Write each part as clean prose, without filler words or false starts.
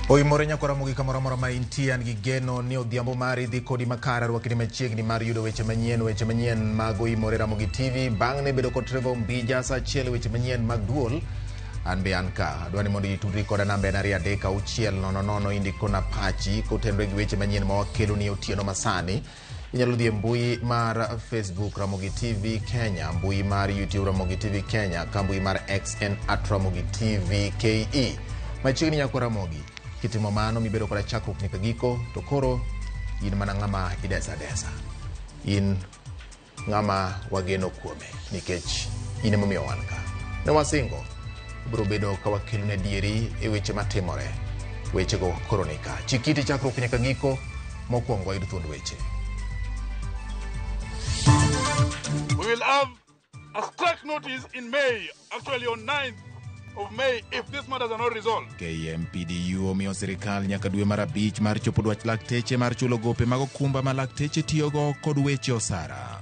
Oi morenya kora mugi kamora ma intian gi geno ni odhiambo mari dhi kodi makara rwakini machiegni mar yudo weche manyien mago imorera mugi TV bang' ne bedo kod Trevor Mbija sa achiel weche manyien mag duol an be an ka adwani mondo itudri koda namba en 3 indiko na pachi kotenre gi weche manyien ma wakelo ni otieno masani. Inyalo dhi mbui mar Facebook Ramogi TV Kenya, mbui mar YouTube Ramogi TV Kenya, mbui mar XN @Ramogi TV KE. Machiegni nyako Ramogi kitimo mano mibedo koda chakruok nyaka giko to koro in mana ng'ama idesa. In ng'ama wageno kuome nikech in emomiyo wan ka. Ne wasingo biro bedo ka wakelo ne dieri e weche matimore. Weche go koro nika. Chikiti chakruok nyaka giko mokwongo ayud thuond weche. We will have a strike notice in May, actually on 9th of May, if these matters are not resolved. KMPDU omiyo sirikal nyaka dwe mar 5 mar chopo dwach lakteche mar chulo gope mag okumba ma lakteche tiyogo kod weche osara.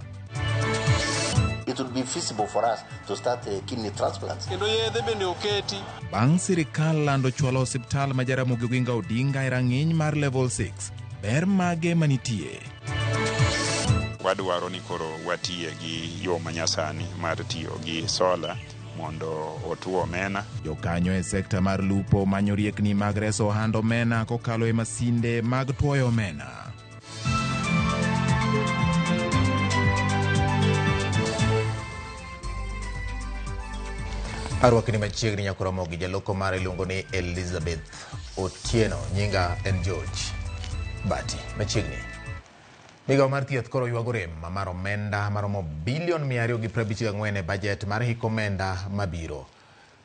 It would be feasible for us to start kidney transplants. Bang' sirikal lando chwalo osiptal ma Jaramogi Oginga Odinga e rang'iny mar level 6, ber mage manitie? Wadwaro ni koro watie gi yo manyasani mar tiyo gi sola mondo otuo omena. Jokanyo e sekta mar lupo manyo riekni mag reso ohand omena kokalo e masinde mag tuoyo omena. Arwakini machiegni nyako Ramogi jaloko mare iluongo ni Elizabeth Otieno, nyinga en George Bati. Machiegni Migawo mar thieth koro ywago rem mar omenda maromo bilion 254 e bajet mar hik omenda mabiro.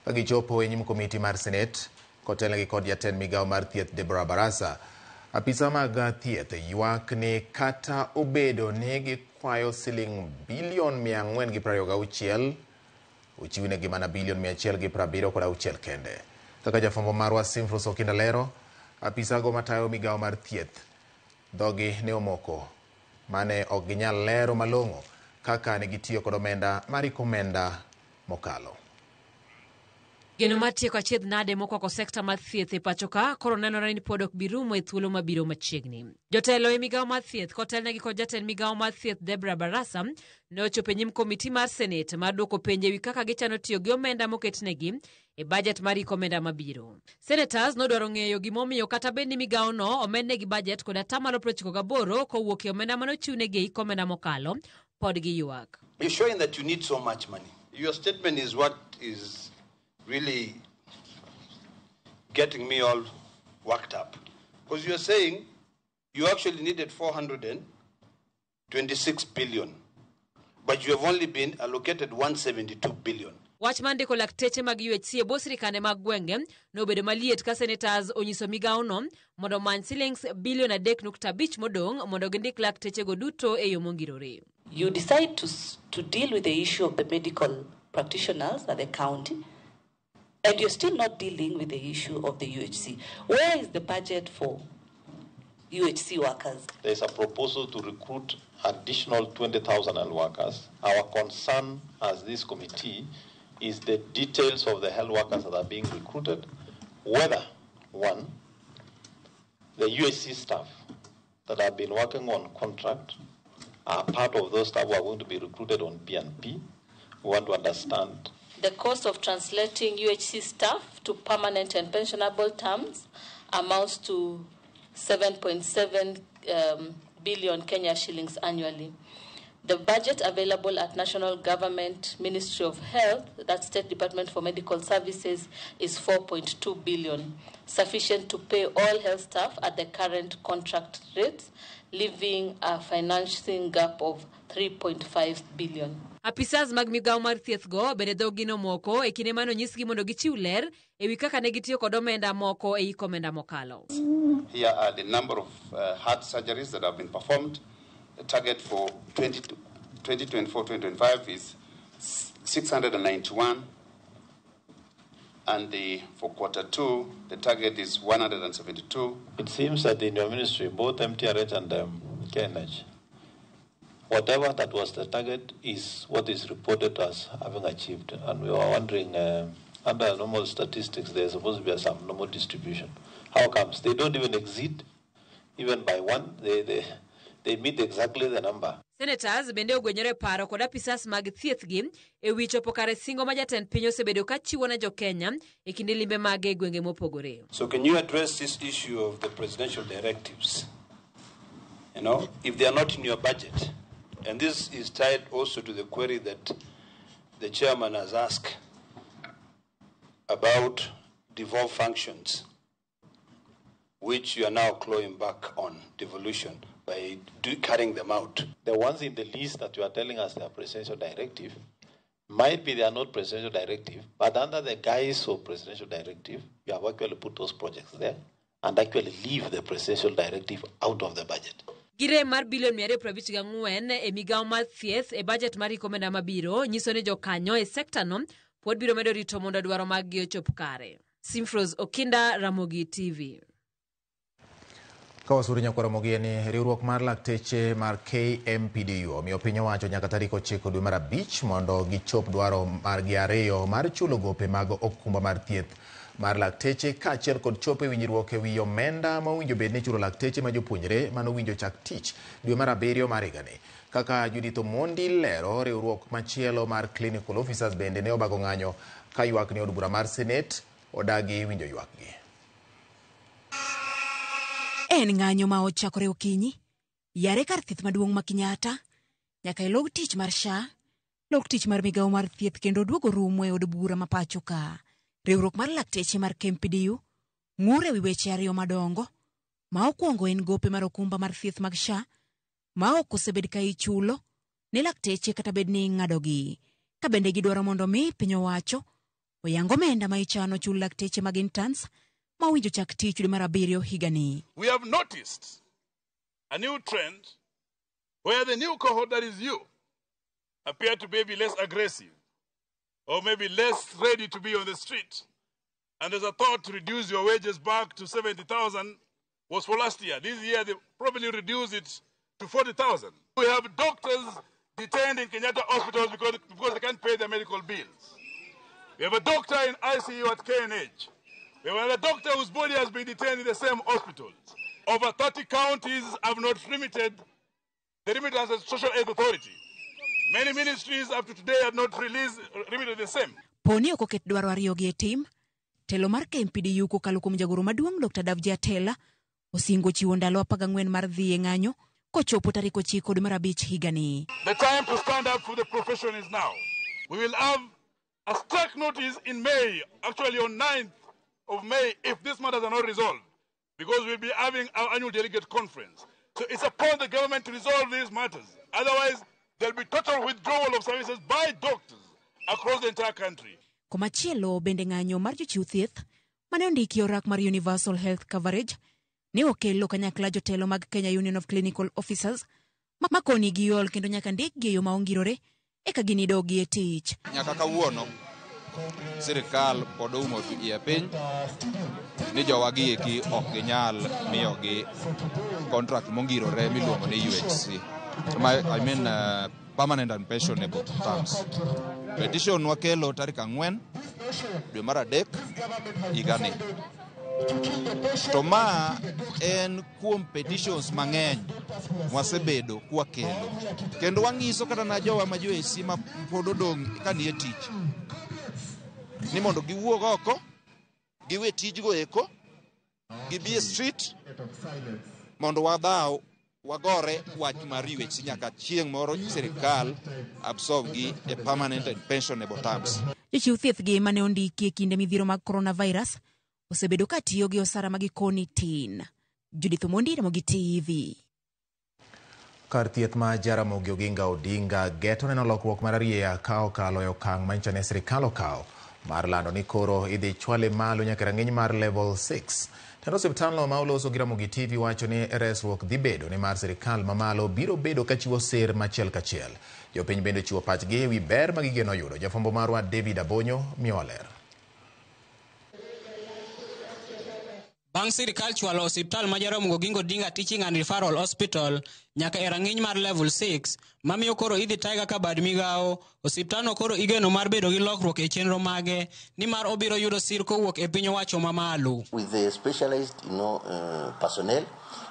Kagichopo e nyim komiti mar Senate, kotelnegi kod jatend migawo mar thieth Deborah Barasa, apisa mag thieth ywak ni kata obedo ne gikwayo siling bilion 426, ochiwnegi mana bilion 176 kende. Kaka jafwambo marwa Simfrus Okinda lero, apisa go matayo migawo mar thieth dhogi ne omoko mane ok ginyal lero malong'o kaka ne gitiyo kod omenda mar hik omenda mokalo. Geno mar tieko achiedh nade mokwako sekta mar thieth e pacho ka koro nenore ni pod ok bi rumo e thuolo mabiro machiegni. Jotelo e migawo mar thieth kotelnegi kod jatend migawo mar thieth Deborah Barasa ne ochopo e nyim komiti mar Senate mar duoko penjo ewi kaka gichano tiyo gi omenda moketnegi e bajet mar hik omenda mabiro. Senators nodwaro ng'eyo gimomiyo kata bed ni migawo no omednegi bajet kod 98% kowuok e omenda manochiwnegi e hik omenda mokalo pod gi ywak. You're showing that you need so much money. Your statement is what is really getting me all worked up. Because you're saying you actually needed 426 billion, but you have only been allocated 172 billion. Wach mandiko lakteche mag UHC e bwo sirikande mag gwenge nobedo maliet ka senators onyiso migawo no mondo many shillings bilion 3.5 modong' mondo gindik lakteche go duto e yo mongirore. You decide to deal with the issue of the medical practitioners at the county, and you're still not dealing with the issue of the UHC. Where is the budget for UHC workers? There's a proposal to recruit additional 20,000 health workers. Our concern as this committee is the details of the health workers that are being recruited, whether, one, the UHC staff that have been working on contract are part of those staff who are going to be recruited on P&P. We want to understand the cost of translating UHC staff to permanent and pensionable terms amounts to 7.7 billion Kenya shillings annually. The budget available at National Government Ministry of Health, that State Department for Medical Services, is 4.2 billion, sufficient to pay all health staff at the current contract rates, leaving a financing gap of 3.5 billion. Apisas mag migawo mar thieth go bende dhogino moko e kinde mano nyisgi mondo gichiw ler ewi kaka ne gitiyo kod omenda moko e hik omenda mokalo. Here are the number of heart surgeries that have been performed. The target for 2024-2025 is 691, And for Q2, the target is 172. It seems that in your ministry, both MTRH and KNH, whatever that was the target is what is reported as having achieved. And we were wondering, under normal statistics, there's supposed to be some normal distribution. How comes? They don't even exceed, even by one. They meet exactly the number. Senators bende ogwenyore paro kod apisas mag thieth gi e wi chopo kare singo ma jatend piny osebedo ka chiwo ne jo Kenya e kinde limbe mag gwenge mopogore. So can you address this issue of the presidential directives? You know, if they are not in your budget, and this is tied also to the query that the chairman has asked about devolved functions, which you are now clawing back on devolution by carrying them out. The ones in the list that you are telling us they are presidential directive, might be they are not presidential directive, but under the guise of presidential directive, you have actually put those projects there and actually leave the presidential directive out of the budget. Gire mar bilion 254 e migao mar thieth e budget mar ikomenda mabiro nyiso ni jokanyo e sekta no pod biro medo rito mondo dwaro mag gi ochop kare. Simfros Okinda, Ramogi TV. Kawasuri nyakwaramogi ni riwruok mar lakteche mar KMPDU omiyo piny owacho nyaka tarik 9 dwe mar 5 mondo gichop dwaro mar gi ariyo mar chulo gope mag okumba mar thieth mar lakteche kaachiel kod chopo e winjruok e wi omenda ma owinjo bed ni chulo lakteche ma jopuonjre mano winjo chak tich dwe mar 7 mar higani. Kaka Judith Omondi lero, riwruok machielo mar clinical officers bende ne obago ng'anyo ka ywak ni od bura mar Senate odagi winjo ywakgi. En ng'anyo ma ochakore okinyi yare kar thieth maduong' ma Kenyatta nyaka e log tich mar SHA, log tich mar migao mar thieth kendo duogo rumo e od bura ma pacho ka. Riwruok mar lakteche mar KMPDU ng'ure wi weche ariyo madongo ma okwongo en gope mar okumba mar thieth mag SHA ma ok osebed ka ichulo ne lakteche kata bed ni ng'adogi, ka bende gidwaro mondo mi piny owacho oyango omenda ma ichano chul lakteche mag interns ma winjo chak tich dwe mar 7 higani. We have noticed a new trend where the new cohort, that is you, appear to be less aggressive or maybe less ready to be on the street. And there's a thought to reduce your wages back to 70,000 was for last year. This year they probably reduce it to 40,000. We have doctors detained in Kenyatta hospitals because they can't pay their medical bills. We have a doctor in ICU at KNH. We have a doctor whose body has been detained in the same hospitals. Over 30 counties have not remitted the remittance as Social Aid Authority. Many ministries up to today have not remitted the same. Poni okoket dwaro ariyo gi tim, telo mar KMPDU kokalo kuom jagoro maduong' Dr. Davji Atela osingo chiwo ndalo 14 mar dhi e ng'anyo kochopo tarik 9 dwe mar 5 higani. The time to stand up for the profession is now. We will have a strike notice in May, actually on 9th of May, if these matters are not resolved, because we'll be having our annual delegate conference. So it's upon the government to resolve these matters. Otherwise, there'll be total withdrawal of services by doctors across the entire country. Komachielo bende ng'anyo mar jochiw thieth mane ondiki orak mar Universal Health Coverage ne okelo kanyakla jotelo mag Kenya Union of Clinical Officers makoni gi ol kendo nyaka ndik gi yo ma ongirore eka ginidogi e tich. Nyaka kawuono sirikal pod oumo e piny ni jowagi eki ok ginyal miyogi contract mongirore miluongo ni UHC. I mean permanent and pensionable terms. Petition wakelo tarik 4 dwe mar 3 higani. To ma en kuom petitions mang'eny wasebedo kwakelo. Kendo wang'iso kata na jowa ma UHC ma pod odong' ka nie tich ni mondo giwuog oko, giwe tijgo eko, gibi e street mondo wadhaw wagore wach mar UHC nyaka chieng' moro sirikal absorb gi e permanent and pensionable terms. Jochiw thieth gi mane ondiki e kinde midhiro mag coronavirus osebedo ka tiyo gi osara magikoni tin. Judith Omondi, Ramogi TV. Kar thieth ma Jaramogi Oginga Odinga geto neno lokruok mar ariya ka okalo e okang' manyiso ni sirikal okawo mar lando ni koro idhi chwale malo nyaka rang'iny mar level 6. Tendo osiptalno ma oloso gi Ramogi TV wacho ni resruok dhi bedo ni mar sirikal mamalo biro bedo ka chiwo ser machiel kachiel. Jopiny bende chiwo pachgi e wi ber ma gigeno yudo. Jafwambo marwa David Abonyo miyo ler. Bang sirikal chwalo osiptal ma Jaramogi Oginga Odinga Teaching and Referral Hospital nyaka e rang'iny mar level 6 mamiyo koro idhi taiga ka bad migao osiptalno koro igeno mar bedo gi lokruok e chenro mage ni mar obiro yudo sir kowuok e piny owacho mamalo. With the specialized, personnel,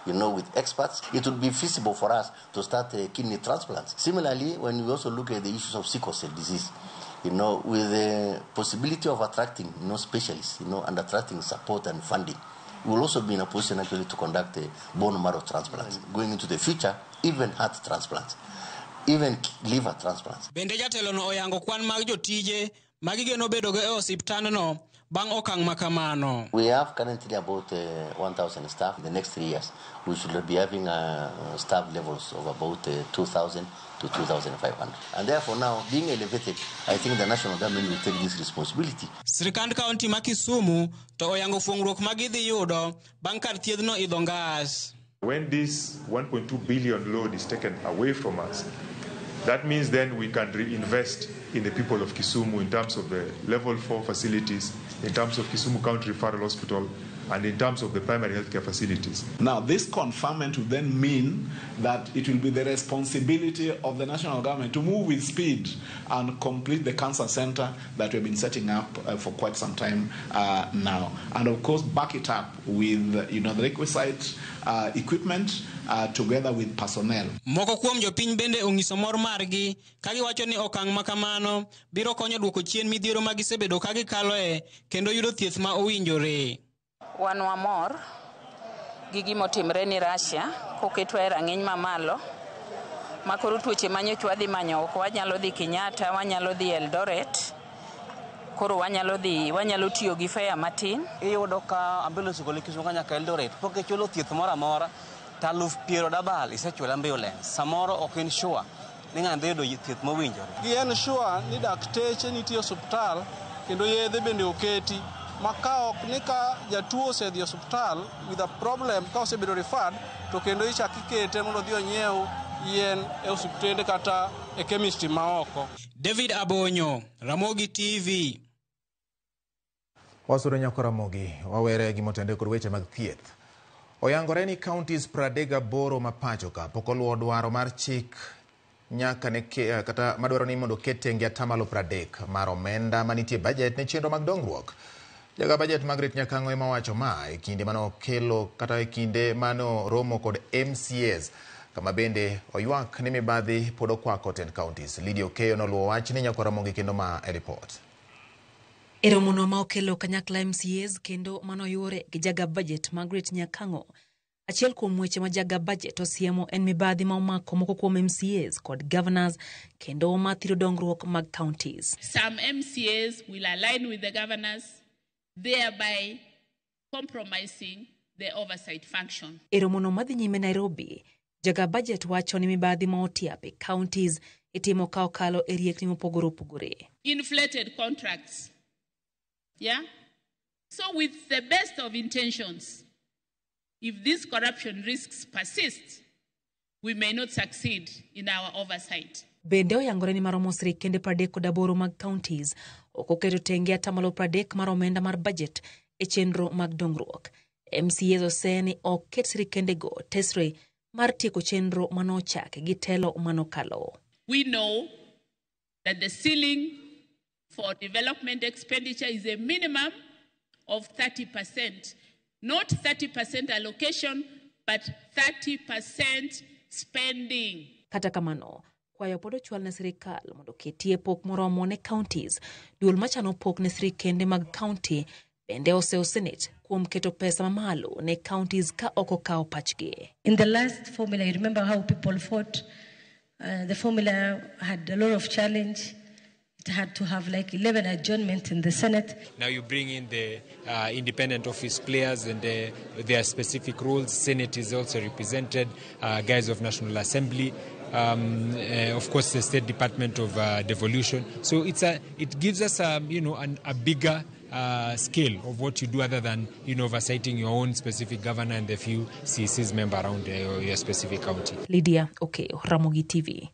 with experts, it would be feasible for us to start kidney transplants. Similarly, when we also look at the issues of sickle cell disease, with the possibility of attracting, specialists, and attracting support and funding, we will also be in a position actually to conduct bone marrow transplants. Going into the future, even heart transplants, even liver transplants. Bende jatelo no oyango kwan mag jotije magigeno bedogo e osiptandno bang' okang' makamano. We have currently about 1,000 staff. In the next 3 years, we should be having staff levels of about 2,000 to 2,500. And therefore now, being elevated, I think the national government will take this responsibility. Sirikand County ma Kisumu to oyango fuongruok magidhi yudo bang' kar thiedhno idho ngas. When this 1.2 billion load is taken away from us, that means then we can reinvest in the people of Kisumu in terms of the level 4 facilities, in terms of Kisumu County Referral Hospital, and in terms of the primary healthcare facilities. Now, this conferment will then mean that it will be the responsibility of the national government to move with speed and complete the cancer center that we've been setting up for quite some time now. And of course, back it up with, the requisite equipment together with personnel. Moko kuom jopiny bende onyiso mor margi kagiwacho ni okang' makamano biro konyo duoko chien midhiero magisebedo kagikaloe kendo yudo thieth ma owinjore. Wan wamor gi gimotimre ni Russia koketwa e rang'iny mamalo makoro tuoche manyochwa dhi manyo oko, wanyalo dhi Kenyatta, wanyalo dhi Eldoret, koro wanyalo tiyo gi fare matin. Iyudo ka ambulance gole Kisumu nyaka Eldoret pok ichulo thieth moro amora ta 70,000 isechulo ambulance. Samoro ok en sure ni ng'ato yudo thieth mowinjore. Gi en sure ni dakteche nitie osiptal kendo yedhe bende oketi. Maka ok ni ka jatuo osedhi osiptal with a problem ka osebedo referred to kendo ichak ikete mondo odhi onyiew yien e osiptende kata e chemistry maoko. David Abonyo, Ramogi TV. Wasuro nyako Ramogi, wawere gimotende kod weche mag thieth. Oyangore ni counties 38 mapacho ka pok oluwo dwaro mar chik nyaka ne kata madwaro ni mondo kete ngia tamalo 30 mar omenda manitie budget ne chenro mag dongruok. Jaga budget Margaret Nyakango ema wacho ma e kinde mano kelo kata e kinde mano romo kod MCAs kama bende oywak ni mibadhi pod okwako 10 counties. Lydia Okeyo noluwo wach ni nyako Ramogi kendo ma e report. E romono ma okelo kanyakla MCAs kendo mano yore gi jaga budget Margaret Nyakango. Achiel kuom weche ma jaga budget osiemo en mibadhi ma omako moko kuom MCAs kod governors kendo mathiro dongruok mag counties. Some MCAs will align with the governors, thereby compromising the oversight function. E romono madhi nyime Nairobi, jaga budget wacho ni mibadhi ma otiape counties itimo ka okalo e riekni mopogore opogore. Inflated contracts. Yeah? So with the best of intentions, if these corruption risks persist, we may not succeed in our oversight. Bende oyangore ni maromo sirikende 38 mag counties okoketo tenge atamalo 30 mar omenda mar budget e chenro mag dongruok. MCAs oseni oket sirikende go tesre mar tieko chenro manochake gi telo manokalo. We know that the ceiling for development expenditure is a minimum of 30%. Not 30% allocation, but 30% spending. Kata kamano, kwayo podo chwal na sirikal mondo ketie pok moromo ne counties. Duol machano pok ne sirikende mag county bende oseo Senate kuom keto pesa mamalo ne counties ka oko kao pachge. In the last formula, you remember how people fought? The formula had a lot of challenge. It had to have like 11 adjournments in the Senate. Now you bring in the independent office players and their specific roles. Senate is also represented, guys of National Assembly, of course the State Department of Devolution. So it gives us a bigger scale of what you do other than oversighting your own specific governor and the few CCs member around your specific county. Lydia Okeyo, Ramogi TV.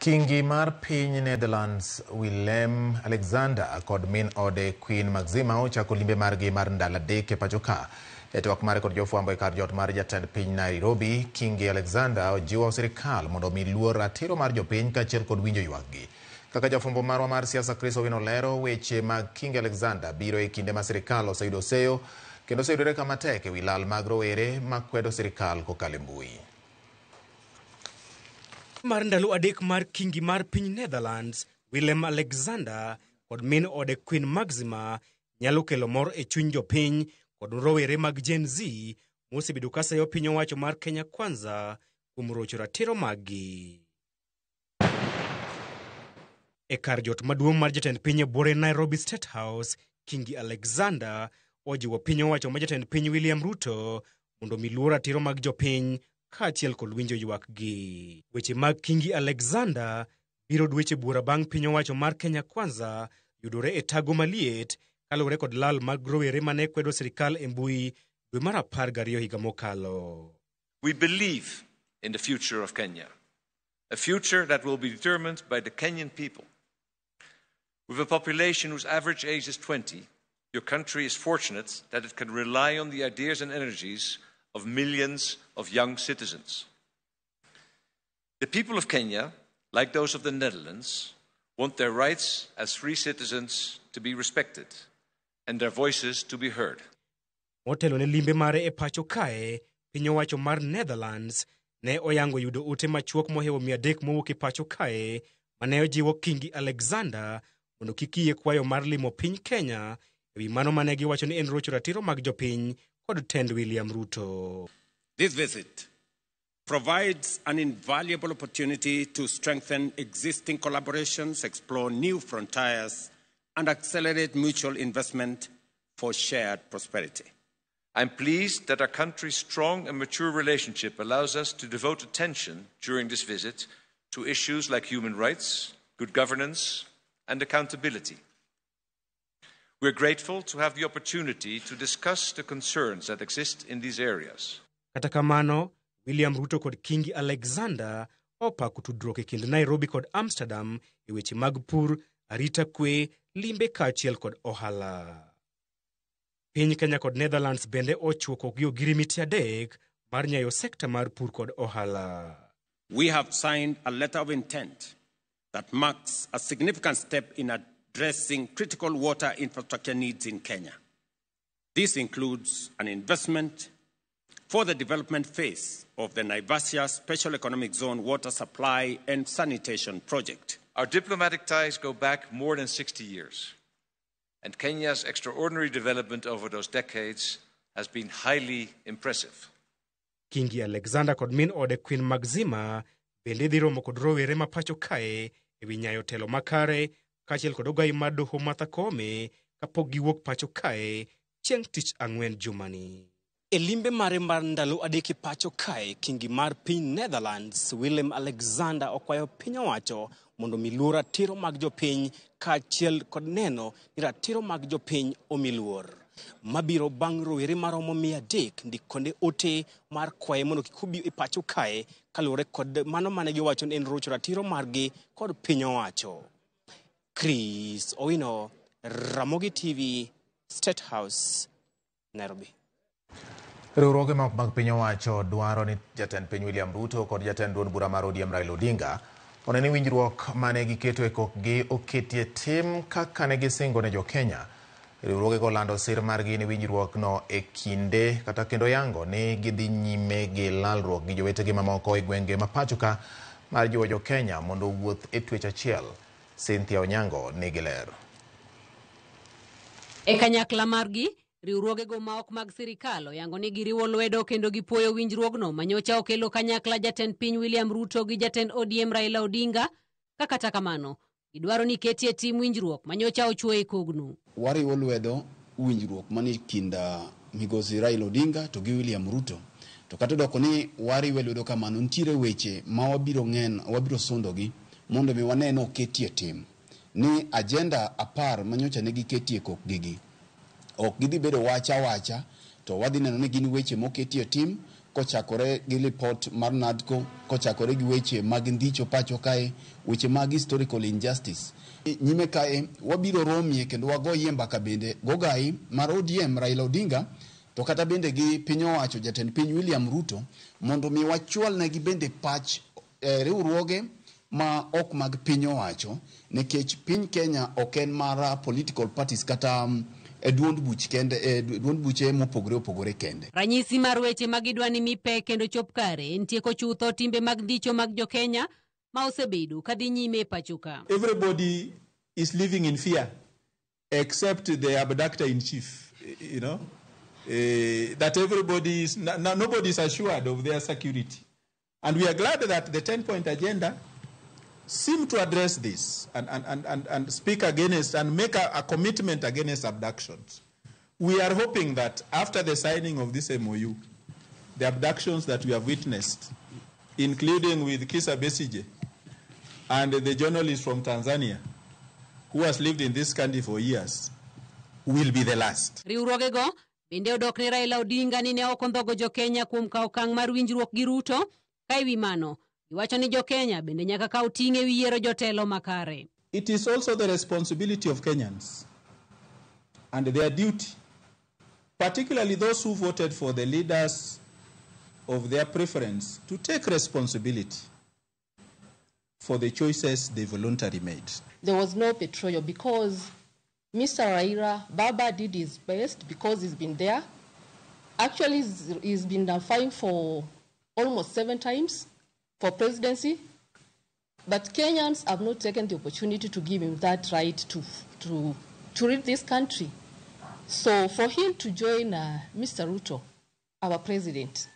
Kingi mar piny Netherlands Willem Alexander kod min ode Queen Maxima ochako limbe margi mar ndalo adek e pacho ka. E twak mare kod jofwambo e kar jot mar jatend piny Nairobi, Kingi Alexander ojiwo sirikal mondo omi luor ratiro mar jopiny kaachiel kod winjo ywakgi. Kaka jafwambo marwa mar siasa Chris Owino lero, weche mag Kingi Alexander biro e kinde ma sirikal oseyudo seyo kendo oseyudore kama tek e wi lal mag rowere makwedo sirikal kokalo e mbui. Mar ndalo adek mar Kingi mar piny Netherlands Willem Alexander kod min ode Queen Maxima nyalo kelo mor e chuny jopiny kod rowere mag Gen Z mosebedo ka sayo piny owacho mar Kenya Kwanza kuom rocho ratiro maggi. E kar jot maduong' mar jatend piny e bore Nairobi State House, Kingi Alexander ojiwo piny owacho ma jatend piny William Ruto mondo mi luor ratiro mag jopiny kaachiel kod winjo ywakgi. Weche mag Kingi Alexander biro dweche bura bang' piny owacho mar Kenya Kwanza yudore e tago maliet kaluwore kod lal mag rowere mane kwedo sirikal e mbui dwe mar 12 higa mokalo. We believe in the future of Kenya, a future that will be determined by the Kenyan people. With a population whose average age is 20, your country is fortunate that it can rely on the ideas and energies of millions of young citizens. The people of Kenya, like those of the Netherlands, want their rights as free citizens to be respected and their voices to be heard. Motelo ne limbe mare e pacho kae, piny owacho mar Netherlands ne oyango yudo ote machuok mohewo 300 mowuok e pacho kae mane ojiwo Kingi Alexander mondo kik yie kwayo mar limo piny Kenya e wi mano mane giwacho ni en rocho ratiro mag jopiny kod tend William Ruto. This visit provides an invaluable opportunity to strengthen existing collaborations, explore new frontiers, and accelerate mutual investment for shared prosperity. I'm pleased that our country's strong and mature relationship allows us to devote attention during this visit to issues like human rights, good governance, and accountability. We're grateful to have the opportunity to discuss the concerns that exist in these areas. Kata kamano, William Ruto kod Kingi Alexander opako tudruok e kind Nairobi kod Amsterdam e weche mag pur, arita kwe, limbe kaachiel kod ohala. Piny Kenya kod Netherlands bende ochuoko gi ogirimiti 3 mar nyayo sekta mar pur kod ohala. We have signed a letter of intent that marks a significant step in addressing critical water infrastructure needs in Kenya. This includes an investment for the development phase of the Naivasha Special Economic Zone water supply and sanitation project. Our diplomatic ties go back more than 60 years, and Kenya's extraordinary development over those decades has been highly impressive. Kingi Alexander kod min ode Queen Maxima bende dhi romo kod rowere ma pacho kae e wi nyayo telo makare kaachiel kod ogai mar doho Martha Koome kapok giwuok pacho kae chieng' tich ang'wen jumani. E limbe mare mar ndalo adek e pacho kae, Kingi mar piny Netherlands Willem Alexander okwayo piny owacho mondo mi luor ratiro mag jopiny kaachiel kod neno ni ratiro mag jopiny omi luor. Mabiro bang' rowere maromo 300 ndikone ote mar kwaye mondo kik obi e pacho kae kaluwore kod mano mane giwacho ni en rocho ratiro margi kod piny owacho. Chris Owino, Ramogi TV, State House, Nairobi. Riwruoge mag piny owacho dwaro ni jatend piny William Ruto kod jatend duond bura mar ODM Raila Odinga oneni winjruok mane giketo e kokgi oketie tim kaka ne gisingo ne jo-Kenya. Riwruoge golando sir margi ni winjruokno e kinde kata kendo yango ni gidhi nyime gi lalruok gi jowetegi mamoko e gwenge ma pacho ka mar jiwo jo-Kenya mondo wuoth e twech achiel. Cynthia Onyango nigi ler. E kanyakla margi, riwruoge go ma ok mag sirikal oyango ni giriwo lwedo kendo gipuoyo winjruogno manyocha okelo kanyakla jatend piny William Ruto gi jatend ODM Raila Odinga, kata kamano gidwaro ni ketie tim winjruok manyocha ochuo e kogno. Wariwo lwedo winjruok mani kinda migosi Raila Odinga to gi William Ruto. To kata doko ni wariwe lwedo kamano ntiere weche ma wabiro sondogi mondo mi waneno ketie tim. Ni agenda 10 manyocha ne giketie kokgigi. Ok gidhi bedo wacha to wadhi neno ni gin weche moketie tim kochakore gi report mar NADCO, kochakore gi weche mag ndicho pacho kae, weche mag historical injustice. Nyime kae wabiro romie kendo wagoyie mbaka bende gogai mar ODM Raila Odinga, to kata bende gi piny owacho jatend piny William Ruto, mondo mi wachwal negi bende pach riwruoge ma ok mag piny owacho, nekech piny Kenya ok en mar political parties kata duond buch kende, duond buche mopogore opogore kende. Ranyisi mar weche magidwani mipe kendo chop kare en tieko chutho timbe mag ndicho mag jo Kenya ma osebedo kadhi nyime pachoka. Everybody is living in fear except the abductor in chief, you know, that everybody is nobody is assured of their security, and we are glad that the 10-point agenda seem to address this and speak against and make a commitment against abductions. We are hoping that after the signing of this MOU, the abductions that we have witnessed, including with Kizza Besigye and the journalist from Tanzania, who has lived in this country for years, will be the last. Riwruogego bende odok ne Raila Odinga ni ne okondhogo jo Kenya kuom kawo okang' mar winjruok gi Ruto, ka ewi mano iwacho ni jo Kenya bende nyaka kaw ting' ewi yiero jotelo makare. It is also the responsibility of Kenyans and their duty, particularly those who voted for the leaders of their preference, to take responsibility for the choices they voluntarily made. There was no betrayal because Mr. Raila Baba did his best because he's been there. Actually, he's been fighting for almost 7 times for presidency, but Kenyans have not taken the opportunity to give him that right to lead this country. So for him to join Mr. Ruto, our president,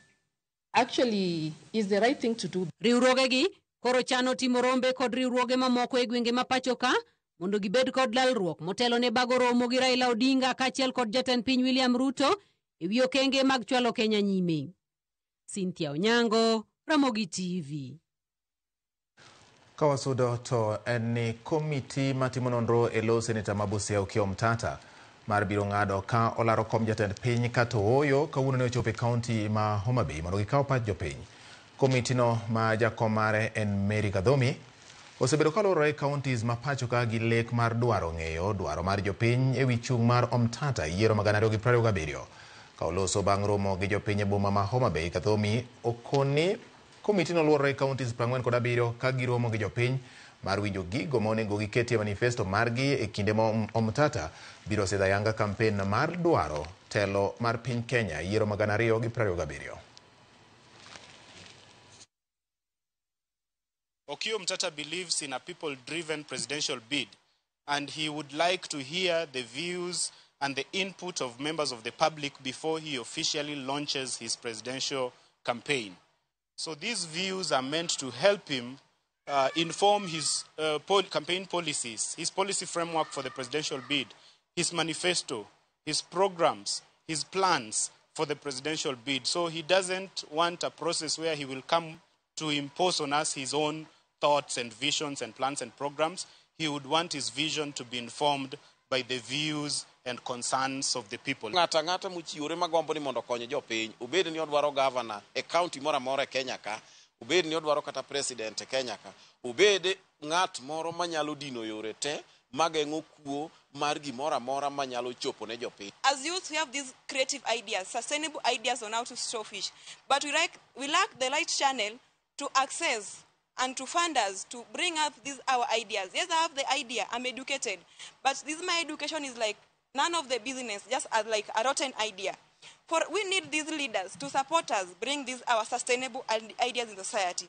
actually is the right thing to do. Riwruogegi koro chano timo rombe kod riwruoge mamoko e gwenge ma pachoka mondo gibed kod lalruok motelo ne bago romo gi Raila Odinga kaachiel kod jatend piny William Ruto e wi okenge mag chwalo Kenya nyime. Cynthia Onyango, Ramogi TV. Kawasudo to en ni komiti matimo nonro e lo seneta ma Busia Okiya Omtata mar biro ng'ado ka olaro kom jatend piny ka to oyo kawuono ne ochopo e kaunti ma Homa Bay mondo gikaw pach jopiny. Komitino ma jakom mare en Mary Kadhomi osebedo kalorore counties ma pachoka gi lek mar dwaro ng'eyo dwaro mar jopiny e wi chung' mar Omtata yiero ma 2027. Ka oloso bang' romo gi jopiny e boma ma Homa Bay, Kadhomi okoni komitino luorore counties 47 ka giromo gi jopiny mar winjo gigo monego giketie manifesto margi e kinde ma Omtata biro sidho ayanga kampen mar dwaro telo mar piny Kenya yiero ma 2027. Okiya Omtata believes in a people-driven presidential bid, and he would like to hear the views and the input of members of the public before he officially launches his presidential campaign. So these views are meant to help him inform his campaign policies, his policy framework for the presidential bid, his manifesto, his programs, his plans for the presidential bid. So he doesn't want a process where he will come to impose on us his own thoughts and visions and plans and programs. He would want his vision to be informed by the views and concerns of the people. Ng'ata ng'ata muchiwore magombo ni mondo konyo jopiny, obed ni odwaro governor e county moro amora e Kenya ka, obed ni odwaro kata president e Kenya ka, obed ng'at moro manyalo dino yore te mageng'o kuo mar gimoro amora manyalo chopo ne jopiny. As youth, we have these creative ideas, sustainable ideas on how to store fish, but we lack the right channel to access and to fund us to bring up our ideas. Yes, I have the idea, I'm educated, but my education is like none of the business, just as like a rotten idea. We need these leaders to support us, bring our sustainable ideas in society.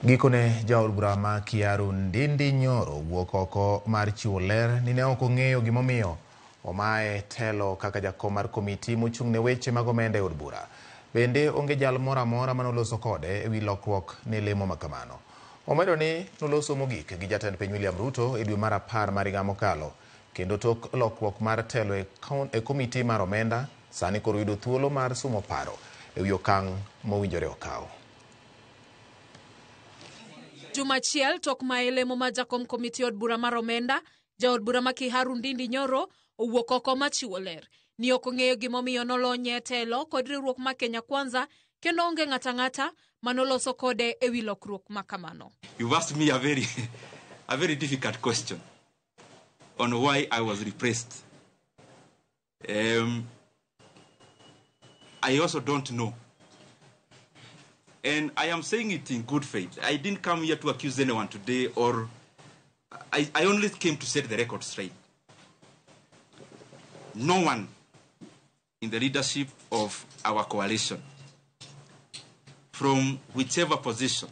Gikone jaod bura ma Kiaru Ndindi Nyoro wuok oko mar chiwo ler ni ne ok ong'eyo gimomiyo omaye telo kaka jakom mar komiti mochung' ne weche mag omenda e od bura. Bende onge jal moro amora manoloso kode e wi lokruok ne lemo makamano. Omedo ni noloso mogik gi jatend piny William Ruto e dwe mar 10 mar higa mokalo, kendo tok lokruok mar telo e komiti mar omenda sani koro yudo thuolo mar sumo paro e wi okang' mowinjore okaw. Jumachiel tok ma lemo ma jakom komiti od bura mar omenda Jaod bura ma Kiharu Ndindi Nyoro owuok oko machiwo ler ni ok ong'eyo gimomiyo nolonye e telo kod riwruok ma Kenya Kwanza kendo onge ng'ata manoloso kode e wi lokruok ma kamano. You asked me a very difficult question on why I was repressed. I also don't know. And I am saying it in good faith. I didn't come here to accuse anyone today, or I only came to set the record straight. No one in the leadership of our coalition, from whichever position,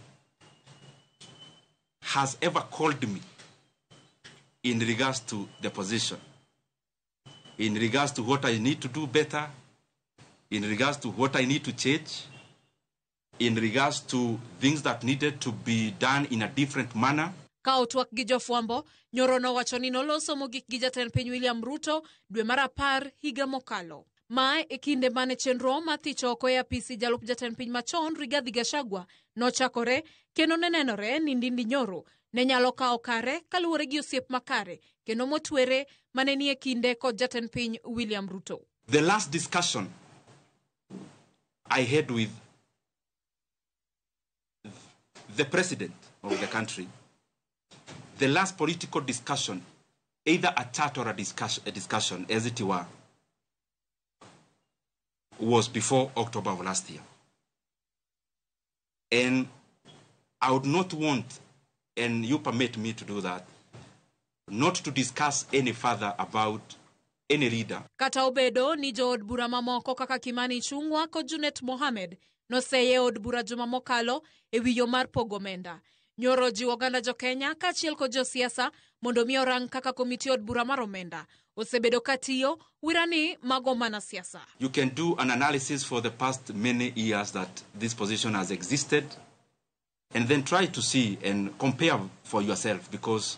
has ever called me in regards to the position, in regards to what I need to do better, in regards to what I need to change, in regards to things that needed to be done in a different manner. Ka otwak gi jofwambo, Nyoro nowacho ni noloso mogik gi jatend piny William Ruto dwe mar 10 higa mokalo. Mae e kinde mane chenro mathich oko e apisi jalup jatend piny machon Rigathi Gachagua nochakore kendo nenenore ni Ndindi Nyoro ne nyalo kawo kare kaluwore gi osiep makare kendo motwere mane ni e kinde kod jatend piny William Ruto. The last discussion I had with the president of the country, the last political discussion, either a chat or a discussion as it were, was before October of last year. And I would not want, and you permit me to do that, not to discuss any further about any leader. Kata obedo ni jood bura mamoko kaka Kimani Ichung'wa kod Junet Mohamed noseye od bura juma mokalo e wiyo mar pogo omenda. Nyoro jiwo oganda jo Kenya kaachiel kod josiasa mondo mi orang kaka komiti od bura mar omenda osebedo katiyo wirani mago mana siasa. You can do an analysis for the past many years that this position has existed, and then try to see and compare for yourself, because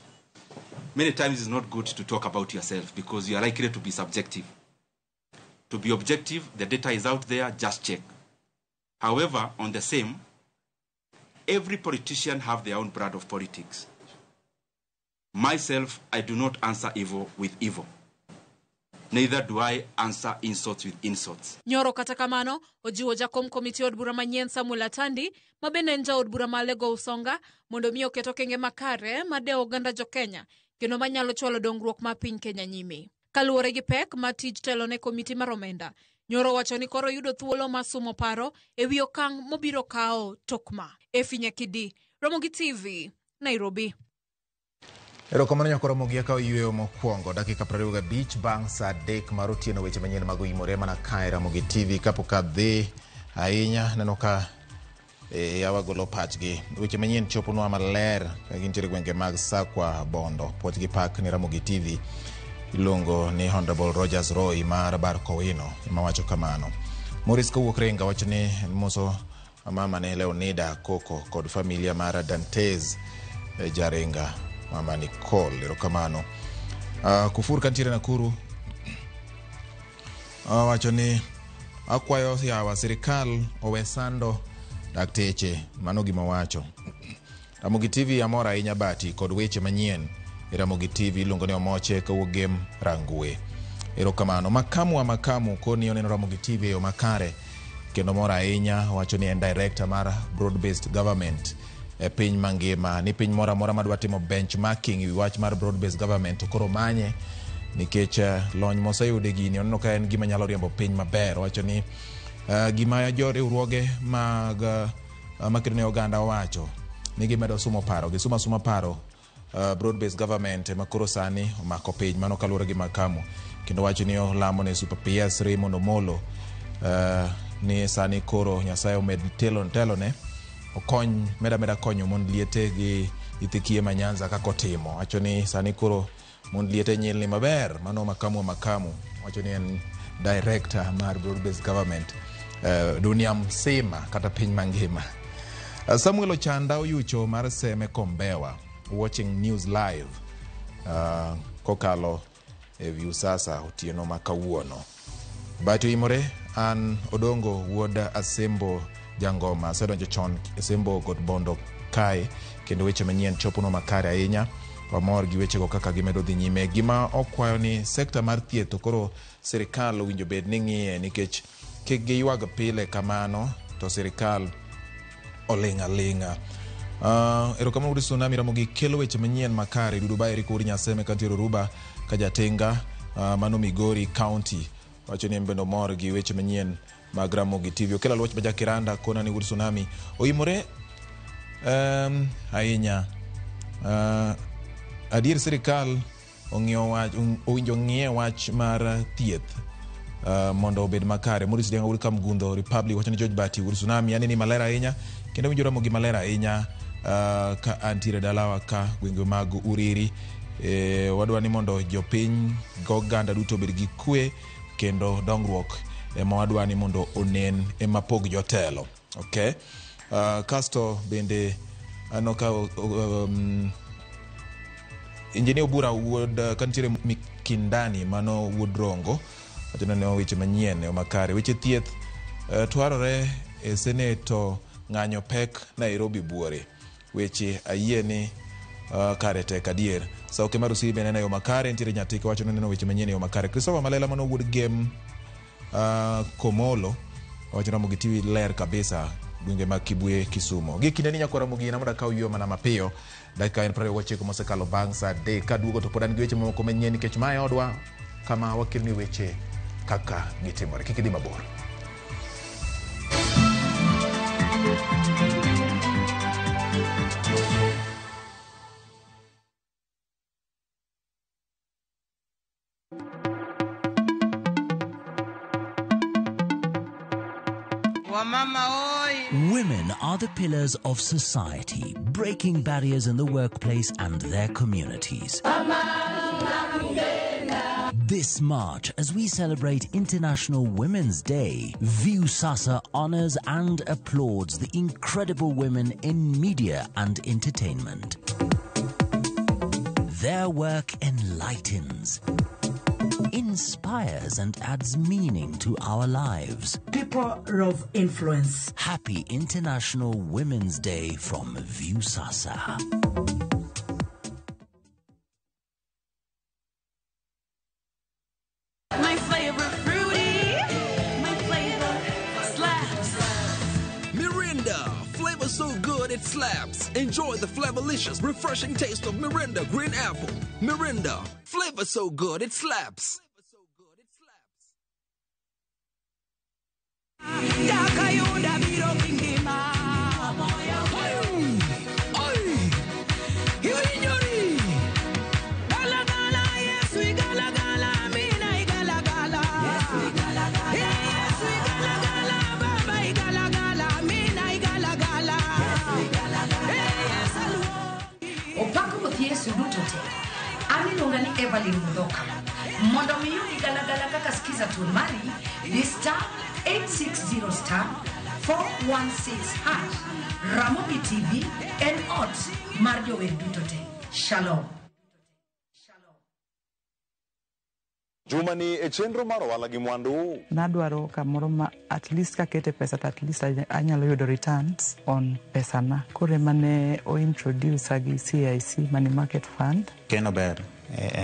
many times it's not good to talk about yourself because you are likely to be subjective. To be objective, the data is out there, just check. However, on the same, every politician have their own brand of politics. Myself, I do not answer evil with evil. Neither do I answer insults with insults. Nyoro kata kamano ojiwo jakom komiti od bura manyien Samuel Atandi mabende en jaod bura ma Lego Usonga mondo mi oketo kenge makare made oganda jo Kenya kendo manyalo chwalo dongruok ma piny Kenya nyime. Kaluwore gi pek ma tij telo ne komiti mar omenda, Nyoro wacho ni koro yudo thuolo ma sumo paro e wi okang' mobiro kawo tokma. Efinya Kidi, Ramogi TV, Nairobi. Erokamano nyako Ramogi akawo yweyo mokwongo dakika 25 bang' saa 3 mar otieno weche manyien mag imore mana kae Ramogi TV kapok adhi ahinya neno ka yawa golo pachgi weche manyien choponwa maler ka gintiere gwenge mag Sakwa Bondo puoch gi pak ni Ramogi TV ilongo ni Honorable Rogers Roy mar Barkowino mawacho kamano. Morris kowuok Renga wacho ni moso mama ne Leonida Koko kod familia mar Dantes Jarenga mama Nicole erokamano. Kufur kantiere Nakuru wacho ni akwayo yawa sirikal owesando dakteche mano gima wacho. Ramogi TV amora ahinya bati kod weche manyien Ramogi TV ilongo ni Omoche kawuok Gem Rangwe. Erokamano. Makamu koni oneno Ramogi TV yo makare kendo mora ahinya wacho ni en director mar broad based government e piny mangima ni piny mora madwa timo benchmarking e wach mar broad based government koro manye nikech lony moseyude gini oneno ka en gima nyalo riembo piny maber. Wacho ni gima joriwruoge mag makirne oganda wacho ni gimedo sumo paro gi suma paro broad based government makoro sani omako piny mano kaluwore gi Makamu kendo wacho ni olamo ne Super PS Raymond Omolo ni sani koro Nyasaye omed telo ne okony meda konyo mond liete gi ithikie manyanza kako timo. Wacho ni sani koro mond liete nyilni maber mano Makamu wacho ni en director mar broad based government dunia msima kata piny mangima. Samuel Ochanda oyucho mar Seme Kombewa watching news live kokalo e view sasa otieno makawuono. Bato imore an Odongo wuod Asembo Jangoma sedonjo chon Asembo kod Bondo kae kendo weche manyien chopono makare ahinya wamor gi wechego kaka gimedo dhi nyime. Gima okwayo ni sekta mar thieth to koro sirikal owinjo bed ni ng'iye, nikech kik giywag pile kamano to sirikal olinga linga. Erokamano udi Tsunami Ramogi kelo weche manyien makare. Duduba Eriko uri Nyaseme kantiero Ruba Kajatenga mano Migori County wacho ni mbendo mor gi weche manyien mag Ramogi TV. Okela loch baja Kiranda kona ni udi Tsunami oimore ahinya. Adier sirikal owinjo ng'iye wach mar thieth mondo obed makare. Maurice Denga uri Kamgundo Republic wacho ni George Bati uri Tsunami yani ni malera ahinya kendo winjo Ramogi malera ahinya ka antire dalawa ka gwenge mag Uriri. Wadwa ni mondo jopiny goganda duto bed gi kwe kendo dongruok ema wadwa ni mondo onen ema pog jotelo. Okay. Kasto bende ano ka Engineer Obura Wood kantiere Mikindani mano Wood Rongo atino ne weche manyien makare. Weche thieth twarore e Senato ng'anyo pek Nairobi buore. Weche ayieni kare tek adier. Sauke marusi bene na yo makare ntiere Nyatika wacho neno weche manyien yo makare. Christopher Malela mano Wood Game Komolo wacho Ramogi TV ler kabisa gwenge mag Kibuye Kisumo. Gikinde ni nyakora Ramogi na muda ka uyo mana mapiyo. Dakika en 29 mosekalo bang' saa 3 ka duogo to podan gi weche mamoko manyien nikech mae odwa kama wakilni weche kaka gitimore. Kik idhi mabor. Women are the pillars of society, breaking barriers in the workplace and their communities. This March, as we celebrate International Women's Day, Viusasa honors and applauds the incredible women in media and entertainment. Their work enlightens, inspires and adds meaning to our lives. People of influence. Happy International Women's Day from Viusasa. My flavor fruity, my flavor slaps. Mirinda, flavor so good it slaps. Enjoy the flavorlicious, refreshing taste of Mirinda Green Apple. Mirinda, flavor so good it slaps. Yesu dutote aminonga ni Evelyn Mudoka mondo miyudi galagala kaka skiza tunmari ni star 860 star 416 hash. Ramogi TV en ot mar jower dutote. Shalom. Jumani e chenro mar ohala gi mwandu. Nadwaro kamoro ma at least kakete pesa to at least anyalo yudo returns on pesa na. Kore mane o introduce agi CIC money market fund. Keno ber.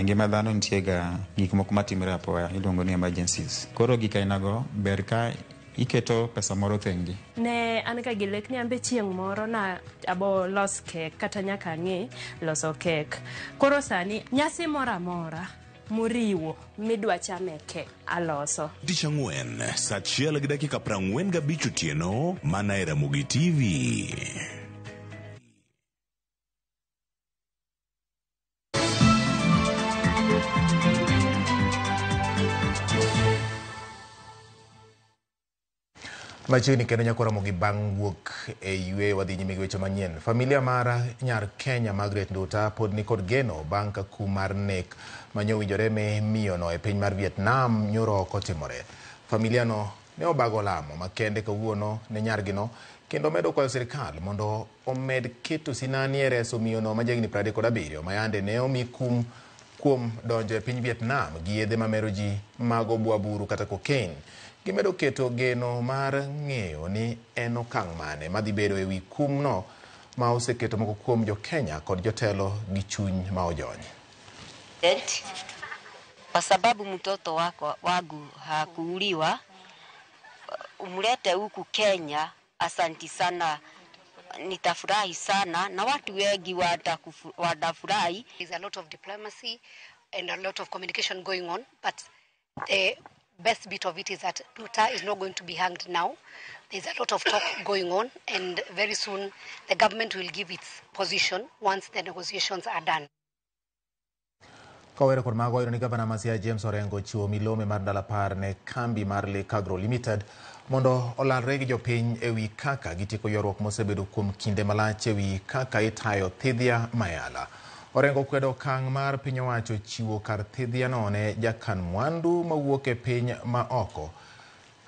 Ngima dhano nitie ga gik moko matimore apoya iluongo ni emergencies. Koro gik ainago ber ka iketo pesa moro thengi. Ne an ka gilek ni ambe chieng' moro na abo los kek kata nyaka ng'e loso kek. Koro sani nyasi mora mora muriwo midwa chame ke aloso. Tich ang'wen saa 1:45 otieno mana e Ramogi TV. Machiegni kendo nyakora Ramogi bang' wuok e ywe wadhi nyime gi weche manyien. Familia mar nyar Kenya Margaret Nduta pod ni kod geno bang' ka kum mar nek manyowinjore me miyono e piny mar Vietnam nyoro kotimore. Familia no ne obago lamo makende kawuono ne nyargino kendo medo kwayo sirikal mondo omed keto sinani e reso miyono majegni 37 mayande ne omi kum kuom donjo e piny Vietnam gi yedhe mamero ji mag obwaburu kata cocaine. Gimedo keto geno mar ng'eyo ni en okang' mane madhi bedo e wi kumno ma oseketo moko kuom Jo-Kenya kod jotelo gi chuny ma ojony. Kwa sababu mtoto wangu hakuuliwa, umlete huku Kenya. Asanti sana, nitafurahi sana na watu wengi watafurahi. There's a lot of diplomacy and a lot of communication going on, but the best bit of it is that Ruto is not going to be hanged now. There's a lot of talk going on, and very soon the government will give its position once the negotiations are done. Kawere kod mago ni Gavana Masia James Orengo chiwo milome mar dala par ne kambi mar Lake Agro Limited mondo olalre gi jopiny ewi kaka gitieko ywaruok mosebedo kuom kinde malach ewi kaka itayo thidhia mayala. Orengo kwedo okang' mar piny owacho chiwo kar thidhia no ne jakan mwandu mawuok e piny ma oko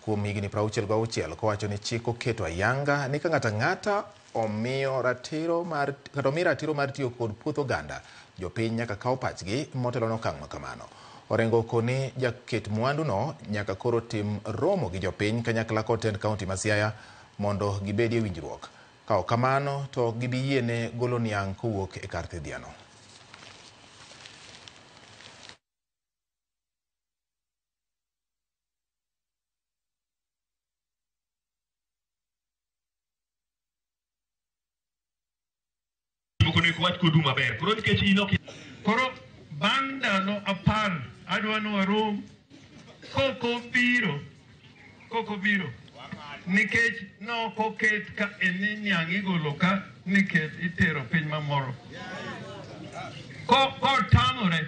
kuom higni 66 kowacho ni chik oketo ayanga ni ka ng'ata omiyo ratiro mar tiyo kod puoth oganda, jopiny nyaka kaw pachgi motelo n'okang' makamano. Orengo koni jaket mwandu no nyaka koro tim romo gi jopiny kanyakla kotend kaunti ma Siaya mondo gibedie winjruok. Ka ok kamano to gibi yiene golo niang' kowuok e kar thidhia no. Koro banda no apar adwa no arom koko biro nikech no koket ka eni niang' igolo ka nikech itero piny mamoro ko tamore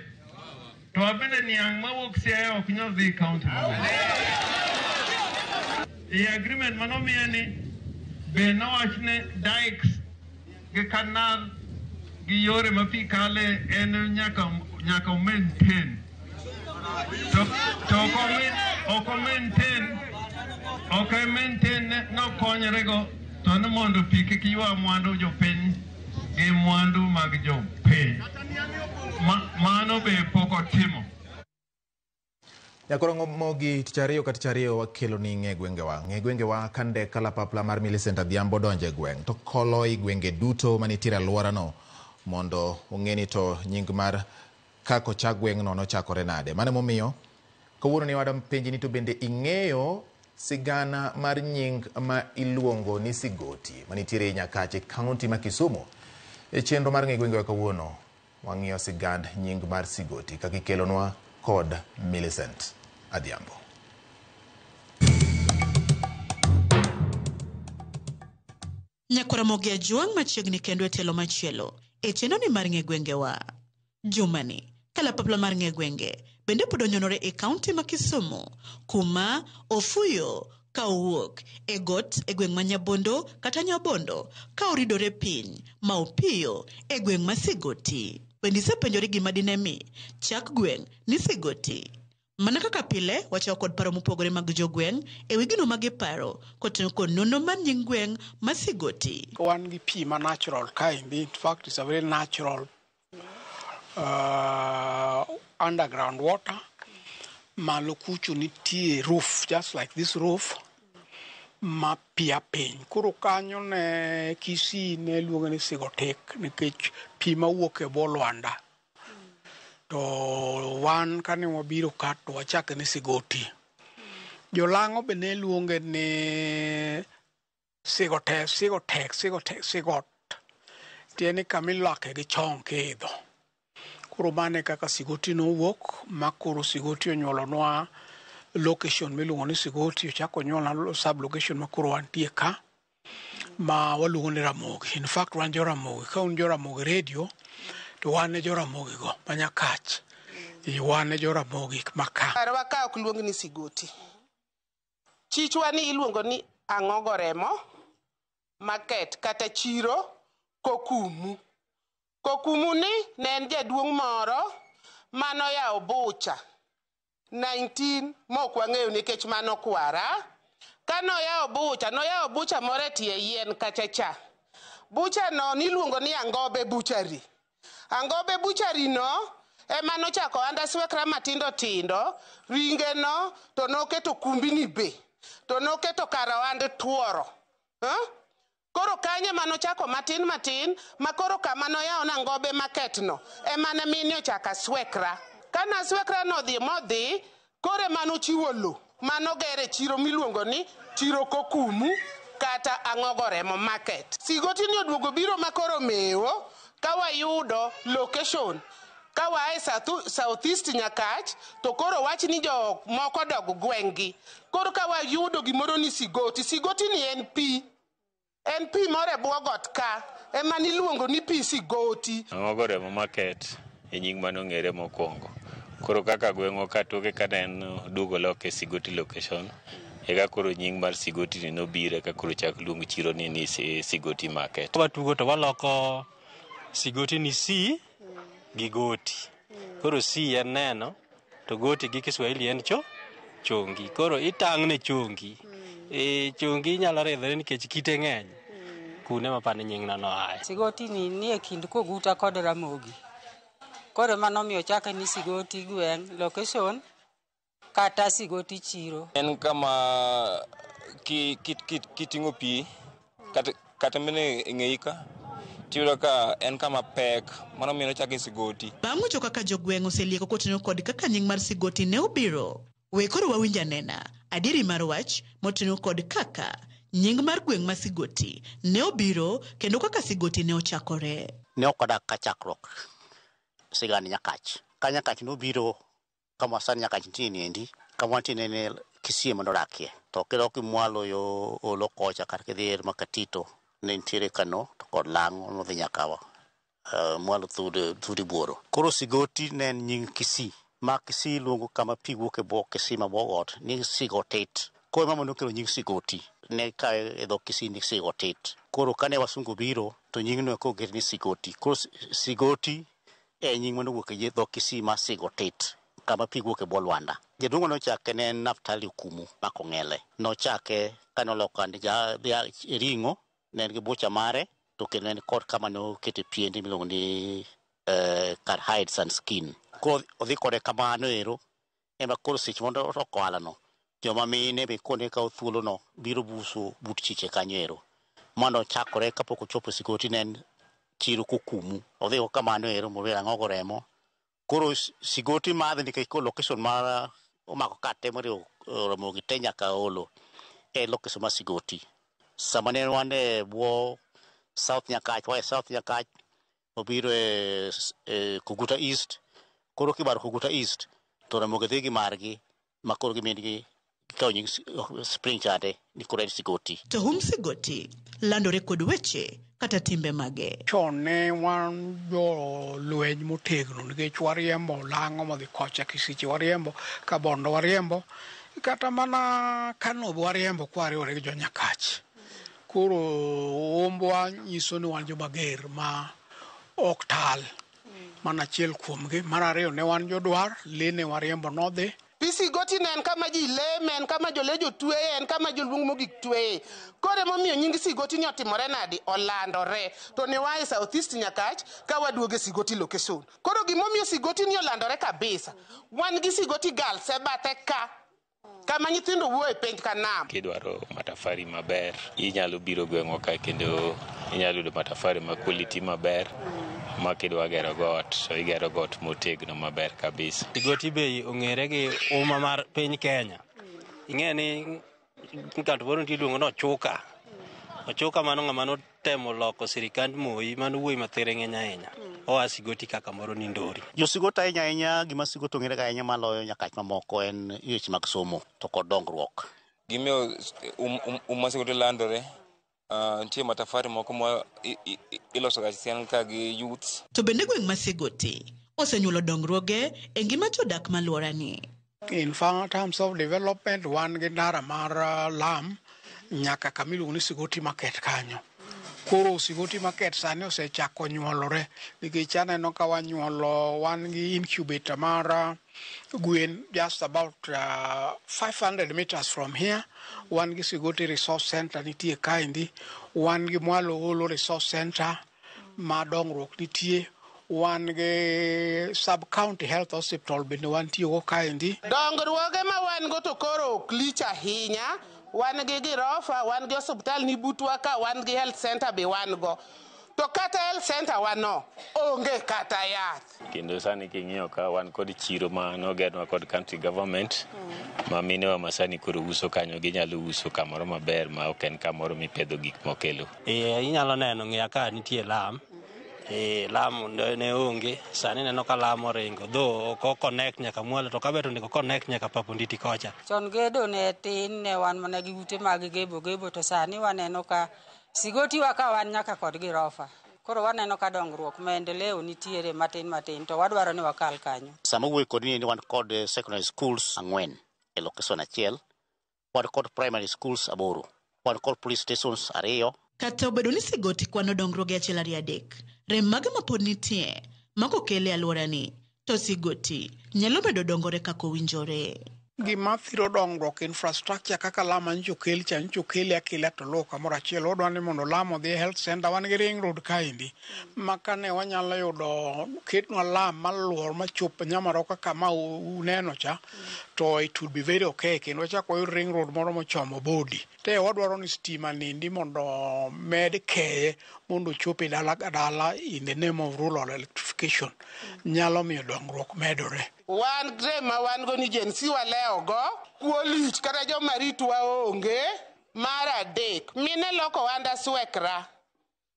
to abende niang' mawuok Siaya ok nyal dhi kaunti e agreement manomiye ni be nowachne dikes gi kanal gi yore ma pi kale en nyaka maintain to ok maintain no konyre go to no mondo pi kik ywa mwandu jopiny gi mwandu mag jopiny mano be pok otimo. Nyakoro mogi tich ariyo ka tich ariyo wakelo ni ng'e gwengewa kande kalapapla mar Millicent Adhiambo donje gweng' to kolo i gwenge duto manitiere alwora no mondo ong'eni to nying mar kako cha gweng' no nochakore nade. Mane momiyo kawuono ni wada penji ni to bende ing'eyo sigana mar nying ma iluongo ni Sigoti manitiere Nyakache kaunti ma Kisumu. E chenro mar ng'e gwengewa kawuono wang'iyo sigand nying mar Sigoti kakikelonwa kod Millicent Adhiambo. Nyakwaramogi Ajwang' machiegni kendo e telo machielo e chenro ni mar ng'e gwengewa. Jumani kalapapla mar ng'e gwenge bende pod onyonore e kaunti ma Kisumu kuma ofuyo ka owuok e got e gweng' ma Nyabondo kata Nyabondo ka oridore piny ma opiyo e gweng' ma Sigoti. Bende isepenjori gima dine mi chak gweng' ni Sigoti. Mana kaka pile wacho kod paro mopogore mag jogweng' e wi gino magiparo kotengo kod nono mar nying gweng' ma Sigoti. Wan gi pi ma natural kind. In fact, it's a very natural underground water. Malo kucho nitie roof, just like this roof. Ma pia piny. Koro kanyo ne Kisii ne luonge ni Sigotek nikech pi ma wuok e bwo lwanda. To wan kane wabiro ka to wachake ni Sigoti. Jolang'o be ne luonge ni Sigot. Tieni kamilake gi chong kidho. Koro mane kaka Sigoti nowuok, ma koro Sigoti onyuolonwa location miluongo ni Sigoti, ochako onyuolna sub location ma koro wantie ka, ma waluongo ni Ramogi. In fact, wan jo Ramogi. Ka un jo Ramogi radio, to wan e jo Ramogi go, ma Nyakach. Wan e jo Ramogi maka. Arwa ka ok luongo ni Sigoti. Chichwa ni iluongo ni Ang'ogo Remo, market kata chiro Kokumu. Kokumu ni ne en jaduong' moro manoyawo bucha 19 mok wang'eyo nikech mano kwara. Ka noyawo bucha moro e tie yien kachacha. Bucha no niluongo ni Angobe Butchery. Angobe Butchery no ema nochako andaswekra matindo tindo, ringe no to noketo kumbini be, to noketo kara wand tuoro. Koro kanye manochako matin ma koro kama noyawo na Ngobe market no emane mini ochaka swekra. Kana swekra no dhi modhi kore manochiwo lo manogere chiro miluongo ni chiro Kokumu kata Ang'ogoremo market. Sigoti ni oduogo biro makoro mewo ka wayudo location ka wae Southeast Nyakach to koro wach ni jo moko dog gwengi. Koro ka wayudo gimoro ni Sigoti ni en pi more bwogot ka ema niluongo ni pi Sigoti. Ang'ogoremo market e nying manong'ere mokwongo. Koro kaka gweng'o katoke kaneno duogo loke Sigoti location eka koro nying mar Sigoti ni nobire ka koro chak luong chiro ni Sigoti market. Watugo to waloko Sigoti ni C gi Goti. Koro C en neno to Goti gi Kiswahili en chongi. Koro itang' ne chongi. Chongi nyalo ridhore nikech kite ng'eny. Kune mapane nying na noaye. Sigoti ni e kind Koguta kod Ramogi. Koro mano miyo chake ni Sigoti gweng' location kata Sigoti chiro. En kama kiting'o pi kata mene ng'eika tiyudo ka en kama pek mano miyo chake Sigoti. Bang' wacho kaka jogweng' oselieko kotenyo kod kaka nying mar Sigoti ne obiro. We koro wawinja nena adieri mar wach motenyo kod kaka nying mar gweng' ma Sigoti ne obiro kendo kaka Sigoti ne ochakore. Ne okodak ka chakruok sigani Nyakach. Ka Nyakach nobiro kama sani Nyakach nitie niendi kama wantie ne Kisii mondorakie. To kidoki mwalo yo olo kocha kar kidhier makatito ne nitiere Kano to kod Lang'o nodhi nyaka mwalo thudi buoro. Koro Sigoti ne en nying Kisii. Ma Kisii luongo kama pi wuok e bwo Kisii ma bwogot ni Sigotet. Koro mama nokelo nying Sigoti. Ne ka e dho Kisii ni Sigotet. Koro kane wasungu biro to nying no koger ni Sigoti. Koro Sigoti e nying mano wuok e dho Kisii ma Sigotet. Kama pi wuok e bwo Lwanda. Jaduong' nochake ne Naftali Okumu makong'ele. Nochake kanoloko ring'o ne en gi bucha mare to kendo en kod kama nokete piendi miluongo ni kar hides and skin. Koro odhi kode kamano ero ema koro seche mondo otoko ohalano joma mine be kone ka thuolo no biro buso but chiche kanyo ero mondo chakore kapok ochopo Sigoti ne en chiro Kokumu. Odhi kamano ero mobiro Ang'ogoremo. Koro Sigoti madhi nikech koro location mar omako kate moriwo Ramogi te nyaka Olo e location mar Sigoti. Sama ne wan e bwo South Nyakach, wae South Nyakach obiro e Koguta East. Koro kibaro Koguta East to Ramogi dhi gi margi ma koro gimindgi kao nying Spring chade ni koro en Sigoti. To Sigoti landore kod weche kata timbe mage. Chon ne wan jo lweny motegno nikech wariembo Lang'o modhi kocha Kisiche wariembo ka Bondo wariembo kata mana Kano wariembo kwariwore gi jo Nyakach. Koro ombwa nyiso ni wan jo mager ma ok tal. Mana achiel kuomgi. Mar ariyo ne wan jodwar lene wariembo nodhi. Sigoti ne en kama ji leme, en kama jolejo tweye, en kama joluong mogik tweye. Kore momiyo nying Sigoti ni otimore nadi olandore. To ne wae Southeast Nyakach ka waduoge Sigoti location. Koro gimomiyo Sigoti ni olandore kabisa. Wan gi Sigoti Girls e bathe ka. Kama nyithindo wuoye penj kanam. Kidwaro matafari maber, inyalo biro gweng'wa ka kendo inyalo yudo matafari ma quality maber. Ma kidwa gero got, so igero got motegno maber kabisa. Sigoti be ong'ere gi uma mar piny Kenya. Ing'e ni kanto moro nitie iluongo ni Ochuka. Ochuka mano ng'ama notemo loko sirikand Moi mano wuoyi mathere ng'eny ahinya. Oa Sigoti kaka moro ni Ndori. Jo Sigoti ahinya gima Sigoti ong'ere ga ahinya maloyo Nyakach mamoko en weche mag somo to kod dongruok. Gimiyo uma Sigoti landore nitie matafari moko ma iloso ga sian ka gi youth. To bende gweng' ma Sigoti osenyuolo dongruoge e ngima jodak maluorani. In terms of development wan gi ndara mar Lam nyaka kamiluongo ni Sigoti market kanyo. Koro Sigoti market sani osechako nyuolore nikech aneno ka wanyuolo wan gi incubator mar gwen just about 500 meters from here. Wan gi Sigoti Resource Center nitie kaendi. Wan gi Mwalo Olo Resource Center ma dongruok nitie. Wan gi Sub-County Health Hospital bende wan tiyo go kaendi. Dongruoge ma wan go to koro ok lich ahinya wan gi girofa, wan gi osiptal ni butwa ka, wan gi health center be wan go. To kata health center wano onge kata yath. Kendo sani king'iyo ka wan kod chiro ma nogenwa kod county government ma minewa masani koro uso kanyo ginyalo uso kamoro maber ma ok en kamoro mipedho gik mokelo. Inyalo neno ng'iya ka nitie lam. Lam ne onge, sani neno ka lam oringo, dho ok connect nyaka Mwalo, to kabeto ndiko connect nyaka Papo Nditi kocha. Chon gedo ne tin, ne wan mana gi ute mag gebo, to sani waneno ka Sigoti wa ka wan nyaka kod girofa. Koro waneno ka dongruok maendeleo nitiere matin, to wadwaro ni wakal kanyo. Sama wuoyo kod ni wan kod secondary schools 4 e location achiel, wan kod primary schools 8, wan kod police stations 2. Kata obedo ni Sigoti kwano dongruoge achiel ariyo adek, rem mage mapod nitie makokele alworani, to Sigoti nyalo bedo dongore kaka owinjore. Gima thiro dongruok infrastructure kaka lama nchokel cha nchokel akila to loka moro achiel odwa ni mondo lamo dhi health center wan gi ring road kaendi makane wanyalo yudo ketnwa lam maluor machop Nyamaroka kama uneno cha to it would be very okay kendo chako yud ring road moro mochomo bodi te wadwaro ni stima nindi mondo med keye mondo chope dala in the name of rural electrification nyalo miyo dongruok medore. Wan grema wan go ni jensi wa leo go kuolit kata joma ritwa onge mar adek mine loko wanda swekra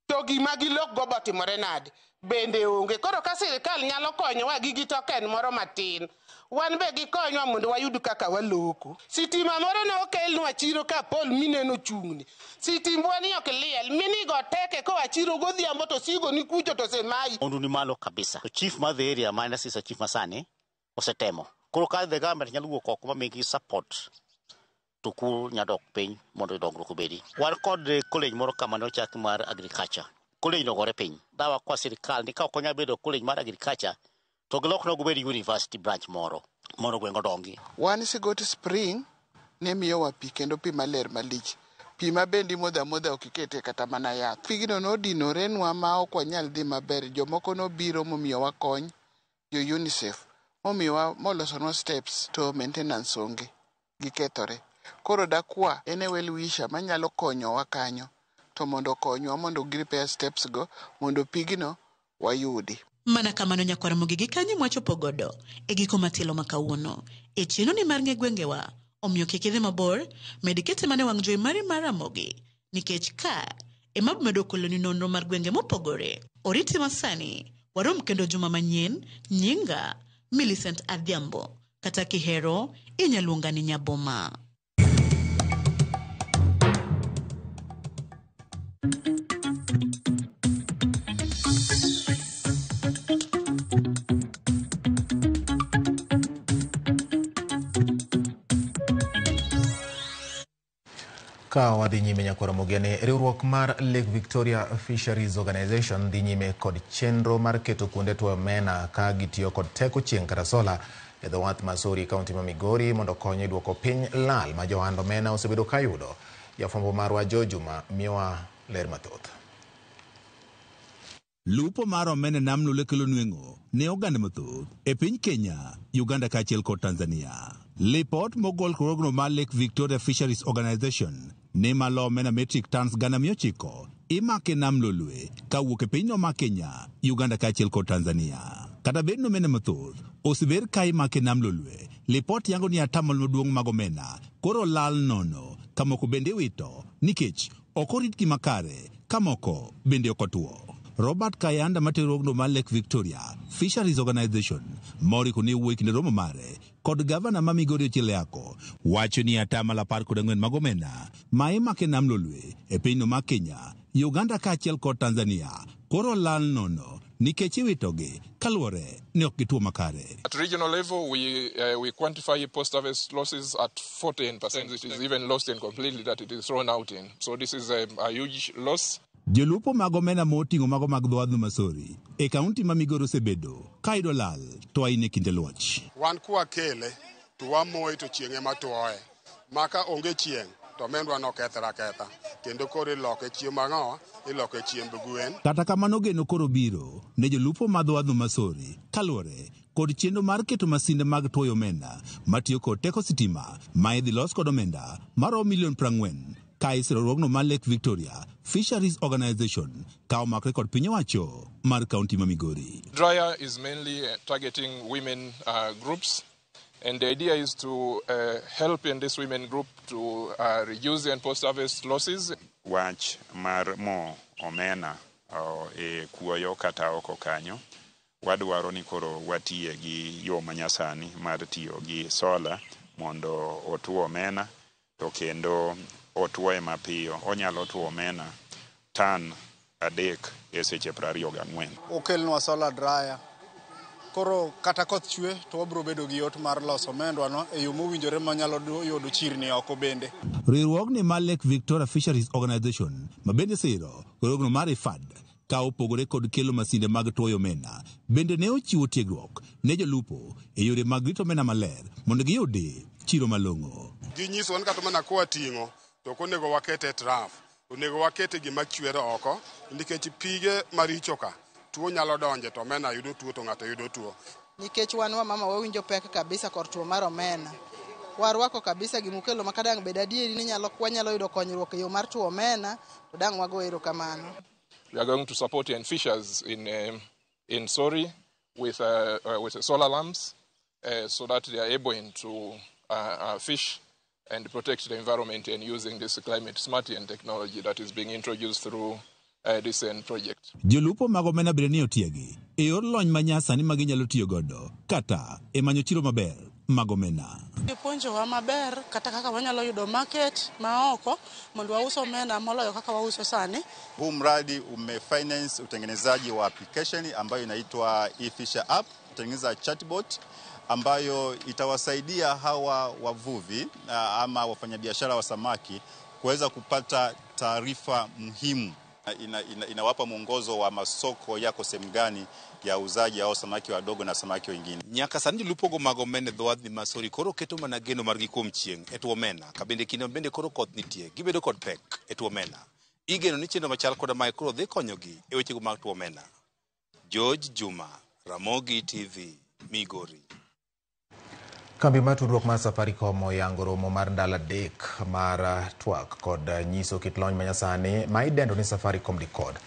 to gima gilok go botimore nade bende onge. Koro ka sirikal nyalo konyowa gi gitoken moro matin wan be gikonywa mondo wayud kaka waloko. Sitima moro ne okelnwa chiro ka pol mineno chungni sitimbwa ni ok liel mini go teke ko achiro godhiambo to sigo ni kucho to semai Ondu ni malo kabisa. The chief ma the area minus sisa chief masani osetemo. Koro ka the government nyalo wuok oko ma migi support to ku nyadok piny mondo dongruok obedi. Wan kod college moro kama ne ochaki mar agriculture. College no gore piny. Dawa kwa sirikal ni ka ok onya bedo college mar agriculture to gilok no gobedi university branch moro gwengo dongi. Wan Sigoti Spring ne miyowa pi kendo pi maler malich. Pi ma bendi modha okikete kata mana yath. Pigno nodinorenwa ma ok wanyal dhi maber. Jomoko nobiro momiyowa kony, jo UNICEF momiyowa molosonwa steps to maintenance onge gikethore. Koro dakwa ene well wisher manyalo konyowa kanyo to mondo konywa mondo repair steps go mondo pigno wayudi. Mana kamano nyakwara mogigi kanyi mwachopo godo e giko matilo makawuono e chino ni mar ng'e gwengewa omiyo kik idhi mabor medikete mane wang' jowi mari mar Ramogi nikech ka ema medo koloni nonro mar gwenge mopogore. Oriti masani warom kendo juma manyien. Nyinga Millicent Adhiambo kata kihero inyaluonga ni Nyaboma. Ka wadhi nyime nyakwara mogene, riwruok mar Lake Victoria Fisheries Organization dhi nyime kod chenro mar keto kuonde tuo omena ka gitiyo kod teko chieng' kata sola e dho wath Masori, kaunti ma Migori mondo konyo duoko piny lal ma johand omena osebedo ka yudo. Jafwambo marwa Jojuma miyowa ler mathoth. Lupo mar omena nam Lolwe kelo nweng'o ne oganda mathoth e piny Kenya, Uganda kaachiel kod Tanzania. Lipot mogol kurogno mar Lake Victoria Fisheries Organization ne malo omena metric tons 900 imake nam Lolwe kawuok e pinyno ma Kenya, Uganda kaachiel kod Tanzania. Kata bed nomena mathoth oseber ka imake nam Lolwe, lipot yango ni atamalo maduong' mag omena koro lal nono, kamoko bende wito nikech ok oritgi makare, kamoko bende ok otuo. Robert Kayanda materogno mar Lake Victoria Fisheries Organization mori kone wuoyi kinde romo mare kod gavana ma Migori Ochileyako wacho ni atamalo 14 mag omena ma imake nam Lolwe e pinyno ma Kenya, Uganda kaachiel kod Tanzania koro lal nono nikech iwitogi kaluwore ni ok gituo makare. At regional level, we quantify post-harvest losses at 14%. It is even lost and completely that it is thrown out in. So this is a huge loss. Jolupo mag omena moting'o mago mag dho wadh Masori e kaunti ma Migori osebedo ka yudo lal to aine kinde luoch. Wan kwa kele to wamoye to chieng' ema tuoye. Maka onge chieng' to omendwa no kethra kendo koro iloke chiemb ang'owa, iloke chiemb gwen. Kata kamano geno koro biro ne jolupo mag dho wadh Masori kaluwore kod chenro mar keto masinde mag tuoyo omenda matiyo kod teko sitima ma idhi los kod omenda maromo $40 ka isirorogno mar Lake Victoria Fisheries Organization ka omakre kod piny owacho mar kaunti ma Migori. Dryer is mainly targeting women groups, and the idea is to help in this women group to reduce the post-harvest losses. Wach mar mo omena e kuoyo kata oko kanyo, wadwaro ni koro watie gi yo manyasani mar tiyo gi sola mondo otuo omena, to kendo otuoe mapiyo. Onyalo tuo omena tan 3 e seche 24. Okelnwa solar dryer. Koro kata koth chwe to wabro bedo gi yot mar loso omendwa no e yo mowinjore manyalo yudo chirni oko bende. Riwruogni mar Lake Victoria Fisheries Organization ma bende siro riwruogno mar IFAD ka opogore kod kelo masinde mag tuoyo omena bende ne ochiwo tiegruok ne jolupo e yore mag rito omena maler mondo giyudi chiro malong'o. Ginyiso kata mana kwa ting'o to konego wakete traf, onego wakete gima chwero oko nikech pige maricho ka tuo nyalo donje to omena yudo tuo to ng'ato yudo tuo. Nikech wan wa mama wawinjo pek kabisa kor tuo mar omena. Warwako kabisa gimukelo makadang bed adieri ni wanyalo yudo konyruok e yo mar tuo omena to dang wago erokamano. We are going to support fishers in Sori with solar lamps so that they are able to fish and protect the environment and using this climate smart technology that is being introduced through this project. Jolupo mag omena bende ni otiegi e yor lony manyasani ma ginyalo tiyo godo kata e manyo chiro maber mag omena. Gipuonjowa maber kata kaka wanyalo yudo market maoko mondo wauso omena moloyo kaka wauso sani. Huu mradi umefinance utengenezaji wa application ambayo inaitwa eFisher app, utengeneza chatbot ambayo itawasaidia hawa wavuvi ama wafanyabiashara wa samaki kuweza kupata taarifa muhimu. Inawapa mwongozo wa masoko yako sehemu gani ya uzaji au samaki wadogo na samaki wengine. Nyaka sani jolupogo mag omena dhowadhi ma Sori koro keto mana geno margi kuom chieng' e tuo omena ka bende kinde bende koro koth nitie gibedo kod pek e tuo omena. Igeno ni chenro machal koda mae koro dhi konyogi e wechego mag tuo omena. George Juma, Ramogi TV, Migori. Kambi mar tudruok mar Safaricom oyango romo mar ndalo 3 mar twak kod nyiso kit lony manyasani ma idendo ni Safaricom Decode.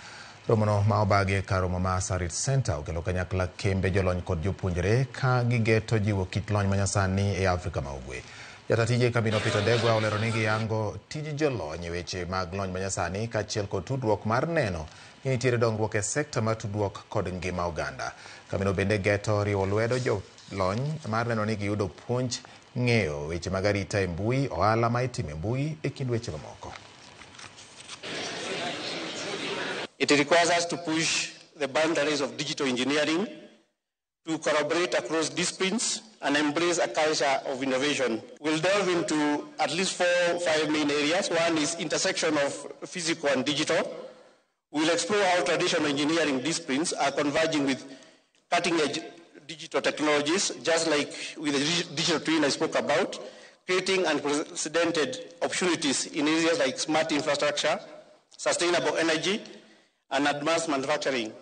Romono ma obage kar romo mar Sarit Center okelo kanyakla kembe jolony kod jopuonjre ka gigeto jiwo kit lony manyasani e Afrika ma Ugwe. Jatatije kambino Peter Degwa olero ni giyango tiji jolony e weche mag lony manyasani kaachiel kod tudruok mar neno ni nitiere dongruok e sekta mar tudruok kod ngima oganda. Kambino bende geto riwo lwedo jolony mar neno ni giyudo puonj ng'eyo weche mag arita e mbui, ohala ma itimo e mbui e kind weche mamoko. It requires us to push the boundaries of digital engineering, to collaborate across disciplines and embrace a culture of innovation. We'll delve into at least 4 or 5 main areas. One is intersection of physical and digital. We'll explore how traditional engineering disciplines are converging with cutting-edge digital technologies, just like with the digital twin I spoke about, creating unprecedented opportunities in areas like smart infrastructure, sustainable energy, and advanced manufacturing.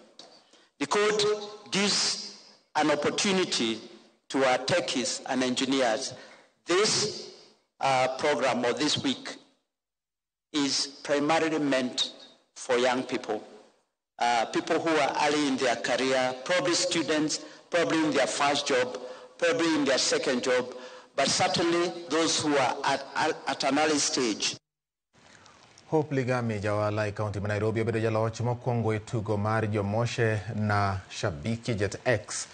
The code gives an opportunity to our techies and engineers. This program or this week is primarily meant for young people, people who are early in their career, probably students, probably in their first job, probably in their second job, but certainly those who are at an early stage. Hope Ligami jawala e kaunti ma Nairobi obedo jaloch mokwongo e tugo mar jomoshe na Shabiki Jet X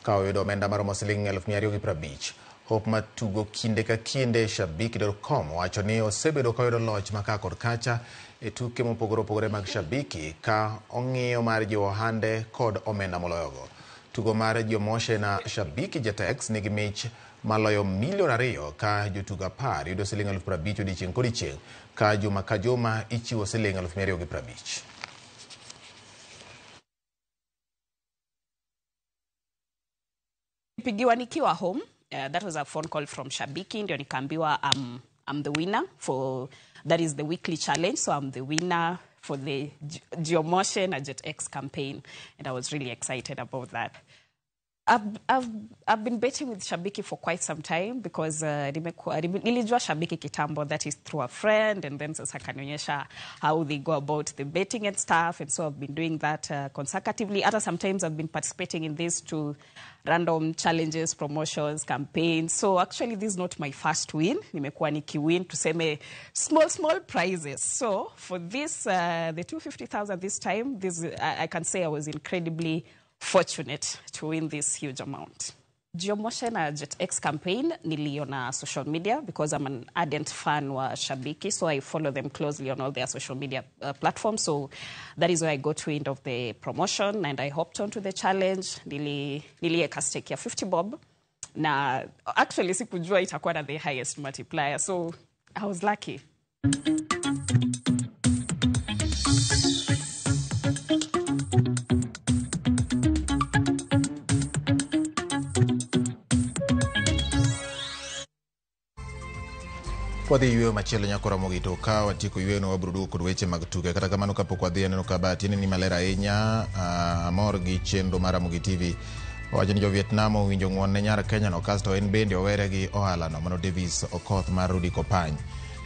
ka oyudo omenda maromo $250,000. Hope matugo kinde ka kinde Shabiki.com wacho ni osebedo ka oyudo loch maka kod kacha e tuke mopogore opogore mag Shabiki ka ong'iyo mar jiwo ohande kod omenda moloyogo. Tugo mar jomoshe na Shabiki Jet X nigi mich maloyo $2,000,000 ka jotugo 10 yudo $50,000 odiechieng' kodiechieng' ka juma ichiwo $250,000. Pigiwa nikiwa home, that was a phone call from Shabiki, ndio nikaambiwa I'm the winner for, that is the weekly challenge, so I'm the winner for the Jomoshe na Jet X campaign, and I was really excited about that. I've been betting with Shabiki for quite some time because nilijua Shabiki kitambo, that is through a friend, and then sasa kanionyesha how they go about the betting and stuff, and so I've been doing that consecutively. Sometimes I've been participating in this to random challenges, promotions, campaigns. So actually this is not my first win. Nimekuwa nikiwin tuseme small prizes. So for this the 250,000 this time, I can say I was incredibly fortunate to win this huge amount. Jomoshe na JetX campaign niliona social media because I'm an ardent fan wa Shabiki, so I follow them closely on all their social media platforms. So that is where I got wind of the promotion and I hopped onto the challenge. Nilieka stake ya 50 bob. Na actually sikujua itakuwa na the highest multiplier, so I was lucky. Wadhi yueo machielo nyakora mogito ka watiko yueo no wabrudu kod weche mag tuke. Kata kamano kapok wadhi aneno ka batini ni malera ahinya amor gi chenro mar Ramogi TV. Wacho ni jo Vietnam owinjo ng'won ne nyar Kenya no kasto en bende owere gi ohala no. Mano Davis Okoth mar Rudi Kopany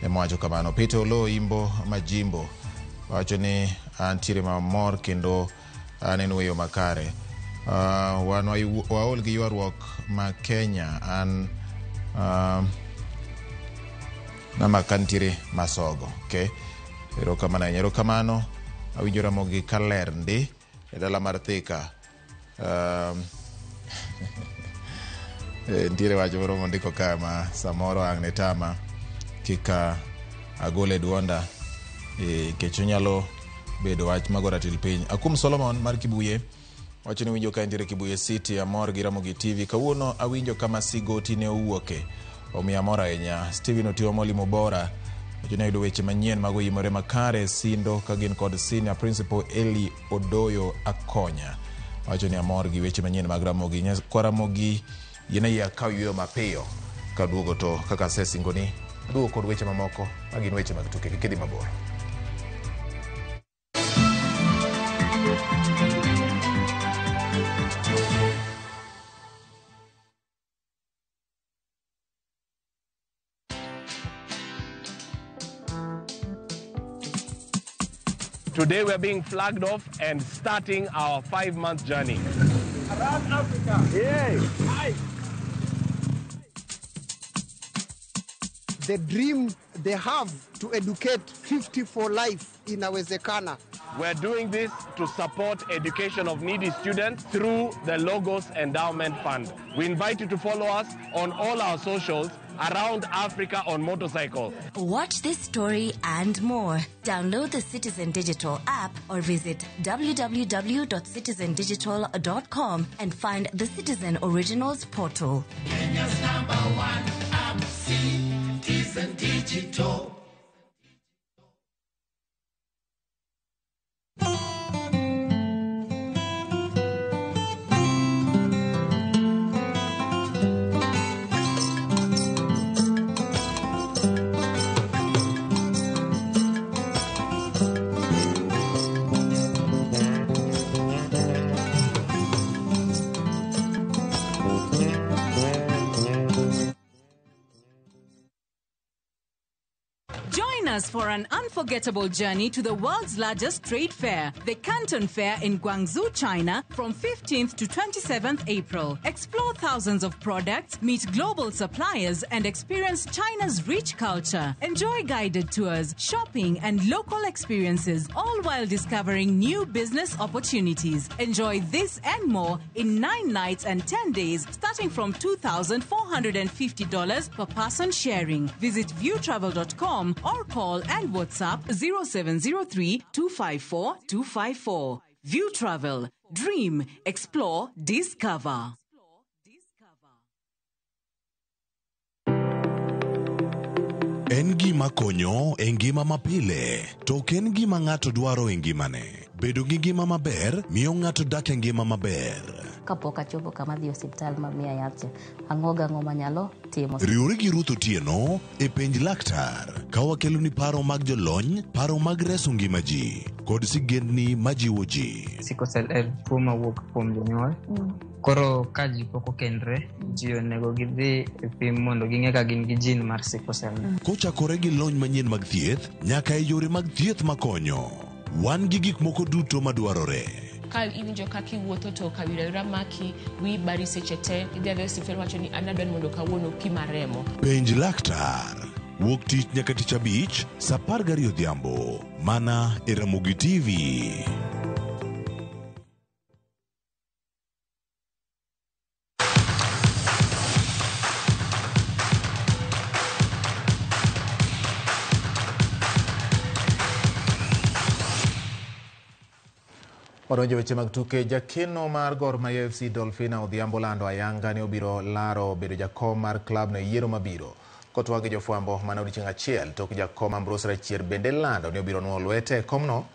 wacho kamano. Peter Olo Imbo Majimbo wacho ni antiere mamor kendo aneno weyo makare. Wan waol gi ywaruok ma Kenya an nama kantire masogo. Okay, ero kamano awinjo Ramogi kaler ndi e dala mar Thika. Ndire wacho moro mondiko kama samoro angne tama kika agole duonda kecho nyalo bedo wach magora til piny. Akum Solomon mar Kibuye wacho ni winjo ka ndire Kibuye City amor gi Ramogi TV. Kawuono awinjo kama sigoti ne owuoke omiya mor ahinya. Steven Otiyo Molimo Bora wacho ni ayudo weche manyien mag yimore makare Sindo ka gin kod senior principal Eli Odoyo Akonya wacho ni amor gi weche manyien mag Ramogi. Kwa Ramogi yena ya kaw yueyo mapiyo ka duogo to kaka sesingoni duogo kod weche mamoko magin weche mag tuke kidhi mabor. Today we're being flagged off and starting our 5-month journey. Around Africa. Yay! Hi. The dream they have to educate 50 for life inawezekana. We're doing this to support education of needy students through the Logos Endowment Fund. We invite you to follow us on all our socials around Africa on motorcycle. Watch this story and more. Download the Citizen Digital app or visit www.citizendigital.com and find the Citizen Originals portal. Kenya's #1 app, Citizen Digital. For an unforgettable journey to the world's largest trade fair, the Canton Fair in Guangzhou, China, from 15th to 27th April. Explore thousands of products, meet global suppliers, and experience China's rich culture. Enjoy guided tours, shopping, and local experiences, all while discovering new business opportunities. Enjoy this and more in 9 nights and 10 days, starting from $2,450 per person sharing. Visit viewtravel.com or call and WhatsApp 0703-254-254. View Travel. Dream, explore, discover. En gima konyo e ngima mapile, to ken gima ng'ato dwaro e ngimane. Bedo gi ngima maber miyo ng'ato dak e ngima maber. Kapok achopo kama dhi osiptal mamiya yath, ang'o manyalo timo. Riwri gi Ruth Otieno e penj laktar, ka wakelo ni paro mag jolony, paro mag reso ngima ji, kod sigendni majiwo ji. Sickle cell en tuo mawuok kuom jonyuol. Koro kaji poko kendre jio nego gidhi e pim mondo ging'e ka gin gi jin mar sickle cell. Kochakore gi lony manyien mag thieth nyaka e yore mag thieth makonyo. Wan gi gik moko duto madwarore. Ka iwinjo kaki wuotho to kawira maki wi bari seche te idhi adhi osiptal wacho ni anadwa mondo kawuono pima remo. Penj laktar. Wuok tich nyaka tich abich saa 12 odhiambo mana e Ramogi TV. Wadonjo weche mag tuke. Jakeno mar Gor Mahia FC Dolphina Odhiambo lando ayanga ne obiro laro bedo jakom mar klab no yiero mabiro. Kotwa gi jofwambo mana odiochieng' achiel tok jakom Ambrose Rachier bende lando ne obiro nuo lwete komno.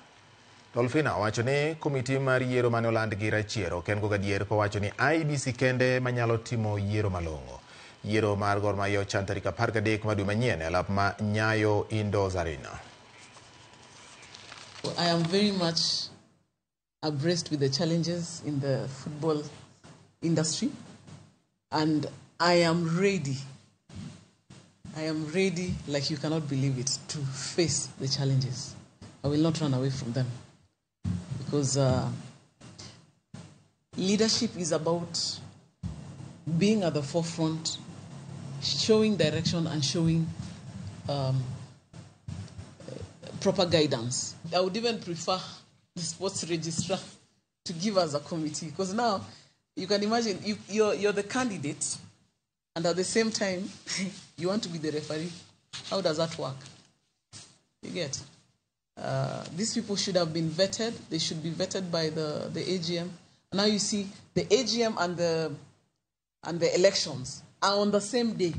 Dolphina wacho ni komiti mar yiero mane oland gi Rachier ok en go gadier kowacho ni IEBC kende manyalo timo yiero malong'o. Yiero mar Gor Mahia ochan tarik 13 ma dwe manyien e alap ma Nyayo Indoors Arena. I am very much abreast with the challenges in the football industry, and I am ready like you cannot believe it, to face the challenges. I will not run away from them, because leadership is about being at the forefront, showing direction and showing proper guidance. I would even prefer the sports registrar to give us a committee, because now you can imagine you're the candidate and at the same time you want to be the referee. How does that work? You get? These people should have been vetted. They should be vetted by the AGM. Now you see the AGM and the elections are on the same day.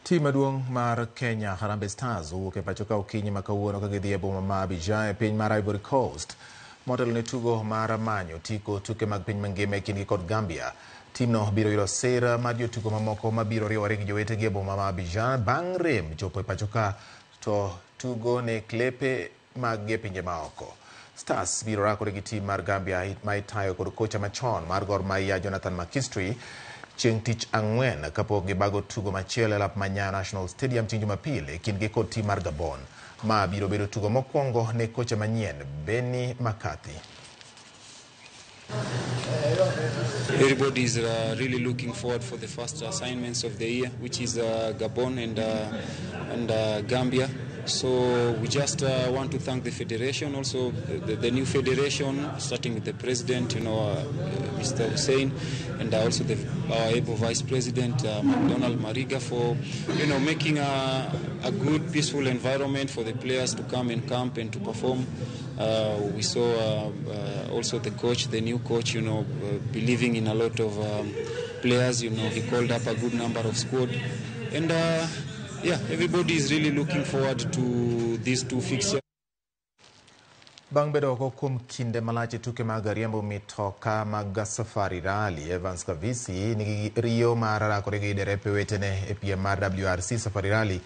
Team maduong' mar Kenya Harambee Stars owuok e pacho ka okinyi ma kawuono ka gidhi e boma ma Abidjan e piny mar Ivory Coast. Motelo ne tugo mar manyo tiko tuke mag piny mangima e kindgi kod Gambia. Team no biro yudo sira mar jotugo mamoko mabiro riwore gi jowetegi e boma ma Abidjan bang' rem chopo e pacho ka to tugo ne klepe mag pinje maoko. Stars biro rakore gi team mar Gambia ma itayo kod kocha machon mar Gor Mahia Jonathan McKinstry chieng' tich ang'wen kapok gibago tugo machielo e lap ma Nyayo National Stadium chieng' Jumapil e kindgi kod team mar Gabon. Ma biro bedo tugo mokwongo ne kocha manyien Benny McCarthy. Everybody is really looking forward for the first assignments of the year, which is Gabon and Gambia. So we just want to thank the federation, also the new federation, starting with the president, Mr. Hussein, and also our able vice president, Donald Mariga, for making a good, peaceful environment for the players to come and camp and to perform. We saw also the coach, the new coach, believing in a lot of players. He called up a good number of squad, and everybody is really looking forward to these two fixtures. Bang' bedo oko kuom kinde malach e tuke mag riembo mitoka mag Safari Rally, Evans Kavisi nigi riyo mar rakore gi derepe wetene e piem mar WRC Safari Rally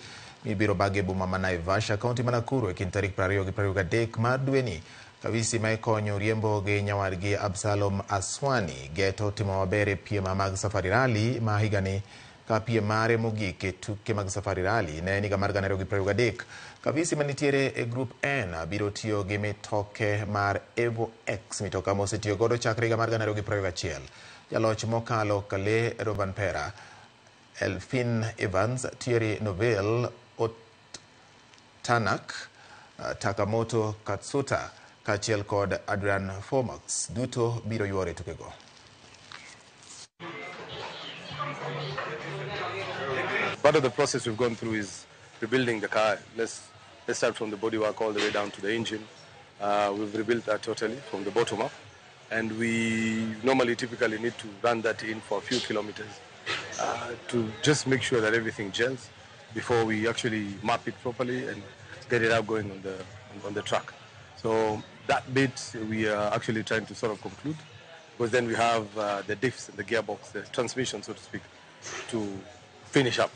mibiro bage boma ma Naivasha, kaunti ma Nakuru e kind tarik 20 gi 23 mar dweni. Kavisi ma ikonyo riembo gi nyawadgi Absalom Aswani geto timo maber e piem mag Safari Rally ma higani ka piem mare mogik e tuke mag Safari Rally ne niga mar 2023. Kavisi manitiere e Group N biro tiyo gi mitoke mar Evo X, mitoka mosetiyo godo chakre higa mar 2021. Jaloch mokalo Kale Rovanpera, Elfin Evans, Thierry Neuville, Tanak, Takamoto Katsuta, kachiel kod Adrian Fomax duto biro yuore tukego. Part of the process we've gone through is rebuilding the car. Let's start from the bodywork all the way down to the engine. We've rebuilt that totally from the bottom up, and we typically need to run that in for a few kilometers to just make sure that everything gels before we actually map it properly and get it out going on the track. So that bit we are actually trying to sort of conclude, because then we have the diffs and the gearbox, the transmission, so to speak, to finish up.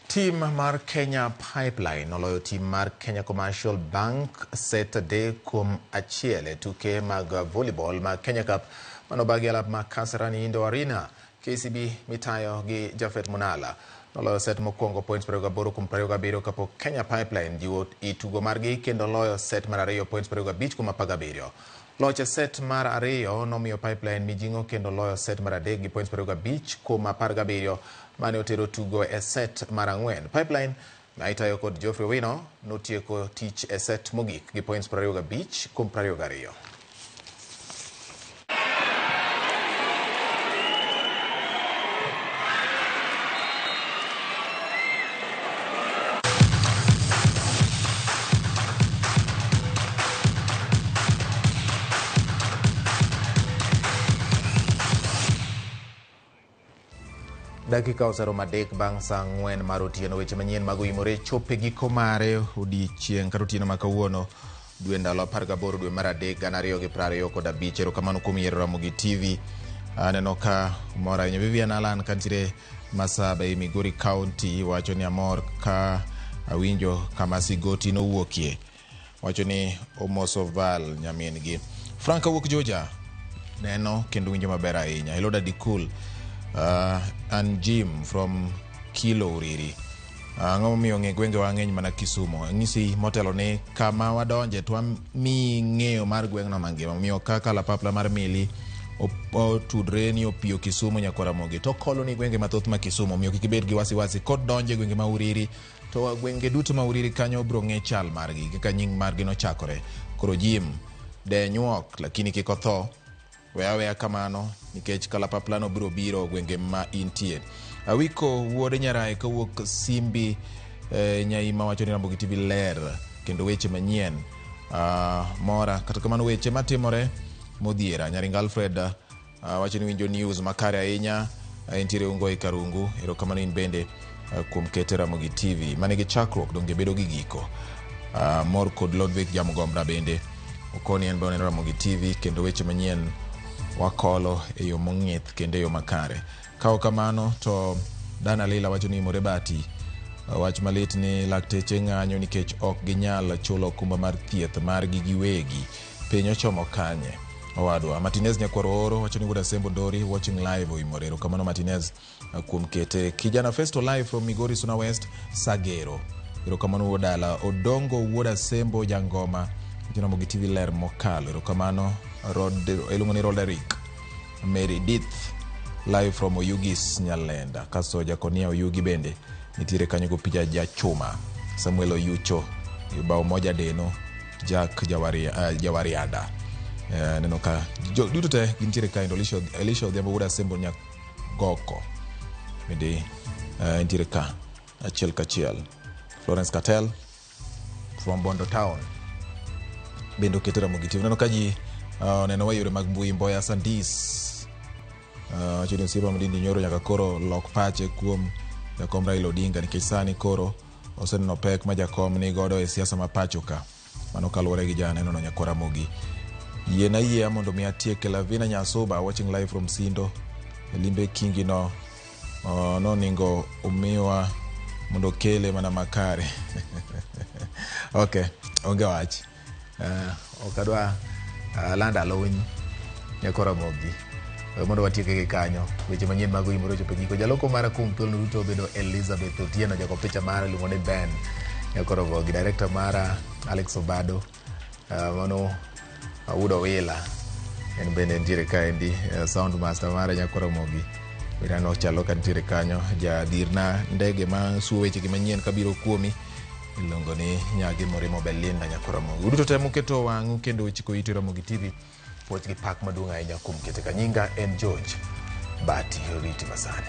Team mar Kenya Pipeline oloyo team mar Kenya Commercial Bank set day kuom achiel e tuke mag volleyball mag Kenya Cup mano bagi alap ma Kasarani Indo Arena. KCB mitayo gi Jafet Munala noloyo set mokwongo points 28 kuom 27 kapok Kenya Pipeline jiwo itugo margi kendo loyo set mar ariyo points 25 kuom 17. Loch set mar ariyo nomiyo Pipeline mijingo kendo loyo set mar adek gi points 25 kuom 17 mane otero tugo e set mar 4. Pipeline ma itayo kod Geoffrey Wino notieko tich e set mogik gi points 25 kuom 22. Dakika oseromo adek bang' saa 4 mar otieno. Weche manyien mag Uimore chope giko mare odiechieng' kata otieno ma kawuono dwe ndalo 18 dwe mar 3 2025. Erokamano kuom yiero Ramogi TV. Aneno ka mor ahinya Vivian Alan kantiere Masaba e Migori County wacho ni amor ka awinjo kama sigoti nowuokie. Wacho ni omoso Val nyamin gi. Frank wuok Georgia neno kendo winjo maber ahinya. Hello Daddy Cool. And Jim from Kilo Uriri. Ng'o miyo ng'e gwenge wa ng'eny mana Kisumo. Ng'isi motelo ne kama wadonje to mi ng'eyo mar gweng'no mangima. Miyo kaka lapapla mar mili otudre ni opio Kisumo nyakora mogi. To koloni gwenge mathoth ma Kisumo. Miyo kikibed gi wasiwasi kod donje gwenge ma Uriri. To gwenge duto ma Uriri kanyo bro ng'e chal margi. Kaka nying margi no chakore. Koro Jim de nyuok lakini kikotho. Weya kamano nikech kalapaplano biro biro gwenge ma intie. Awiko wuode Nyarai kawuok Simbi Nyaima wacho ni Ramogi TV ler kendo weche manyien mora kata kamano weche matimore modhiera. Nyaringa Alfred wacho ni winjo news makare ahinya entiere ungo e Karungu. Erokamano in bende kuom kete Ramogi TV manigi chakruok donge bedo gi giko. Mor kod Lodvik Jamgomra bende okoni en bone Ramogi TV kendo weche manyien wakolo e yo mong'ith kendo e yo makare. Kao kamano to Dana Lila wacho ni Morebati wach malit ni lakteche ng'anyo nikech ok ginyal chulo kumba mar thieth margi giwegi. Piny ochomo kanye owadwa. Martinez Nyakwaro Oro wacho ni Wuoda Sembo Ndori watching live Uimore. Erokamano Martinez kuom kete. Kijana Festo live from Migori Suna West Sagero. Erokamano Wodala Odongo Wuoda Sembo Jangoma Ramogi TV ler mokalo. Erokamano Elungoni Roderick Meredith live from Oyugis Nyalenda. Kaso Jakonia Oyugi bende nitiere kanyo go picha Jachuma Samuel Oyucho bao moja deno Jack Jawariada. Neno ka duto te gintiere kaendo Elisha Odhiambo Wuoda Sembo Nyagoko bende nitiere ka achiel kachiel. Florence Cattell from Bondo Town bendo keto Ramogi TV. Neno ka ji neno wayore mag mbui Mboya Sandis chini Siba Mdindi Nyoro nyaka koro lok pache kuom Jakom Raila Odinga nikech sani koro oseneno pek ma Jakom ni godo e siasa ma pacho ka. Mano kaluwore gi jana neno nyakora Ramogi. Yiena yie mondo mi atieke Lavina Nyasuba watching live from Sindo. Limbe Kingi no ningo umiwa mondo kele mana makare. Okay, onge wach. Okadwa landa lony nyakora Ramogi. Mondo watieke gi kanyo. Weche manyien mag Uimore chope giko. Jaloko mara kumpil nuto bedo Elizabeth Otieno jako picha mara limone Ben nyakora Ramogi. Director mara Alex Obado. Mano Udo Wila en bende ntiere kaendi. Sound master mara nyakora Ramogi birano chalo ka ntiere kanyo. Jadirna ndege ma suo weche gi manyien kabiro kuomi ilongo ni Nyagi Morimo Belinda nyakora Ramogi. Uduto temo keto wang'u kendo chiko iti Ramogi TV. Poch gi pak maduong' ahinya kuom kete. Kanyinga en George Bati Oriti Masani.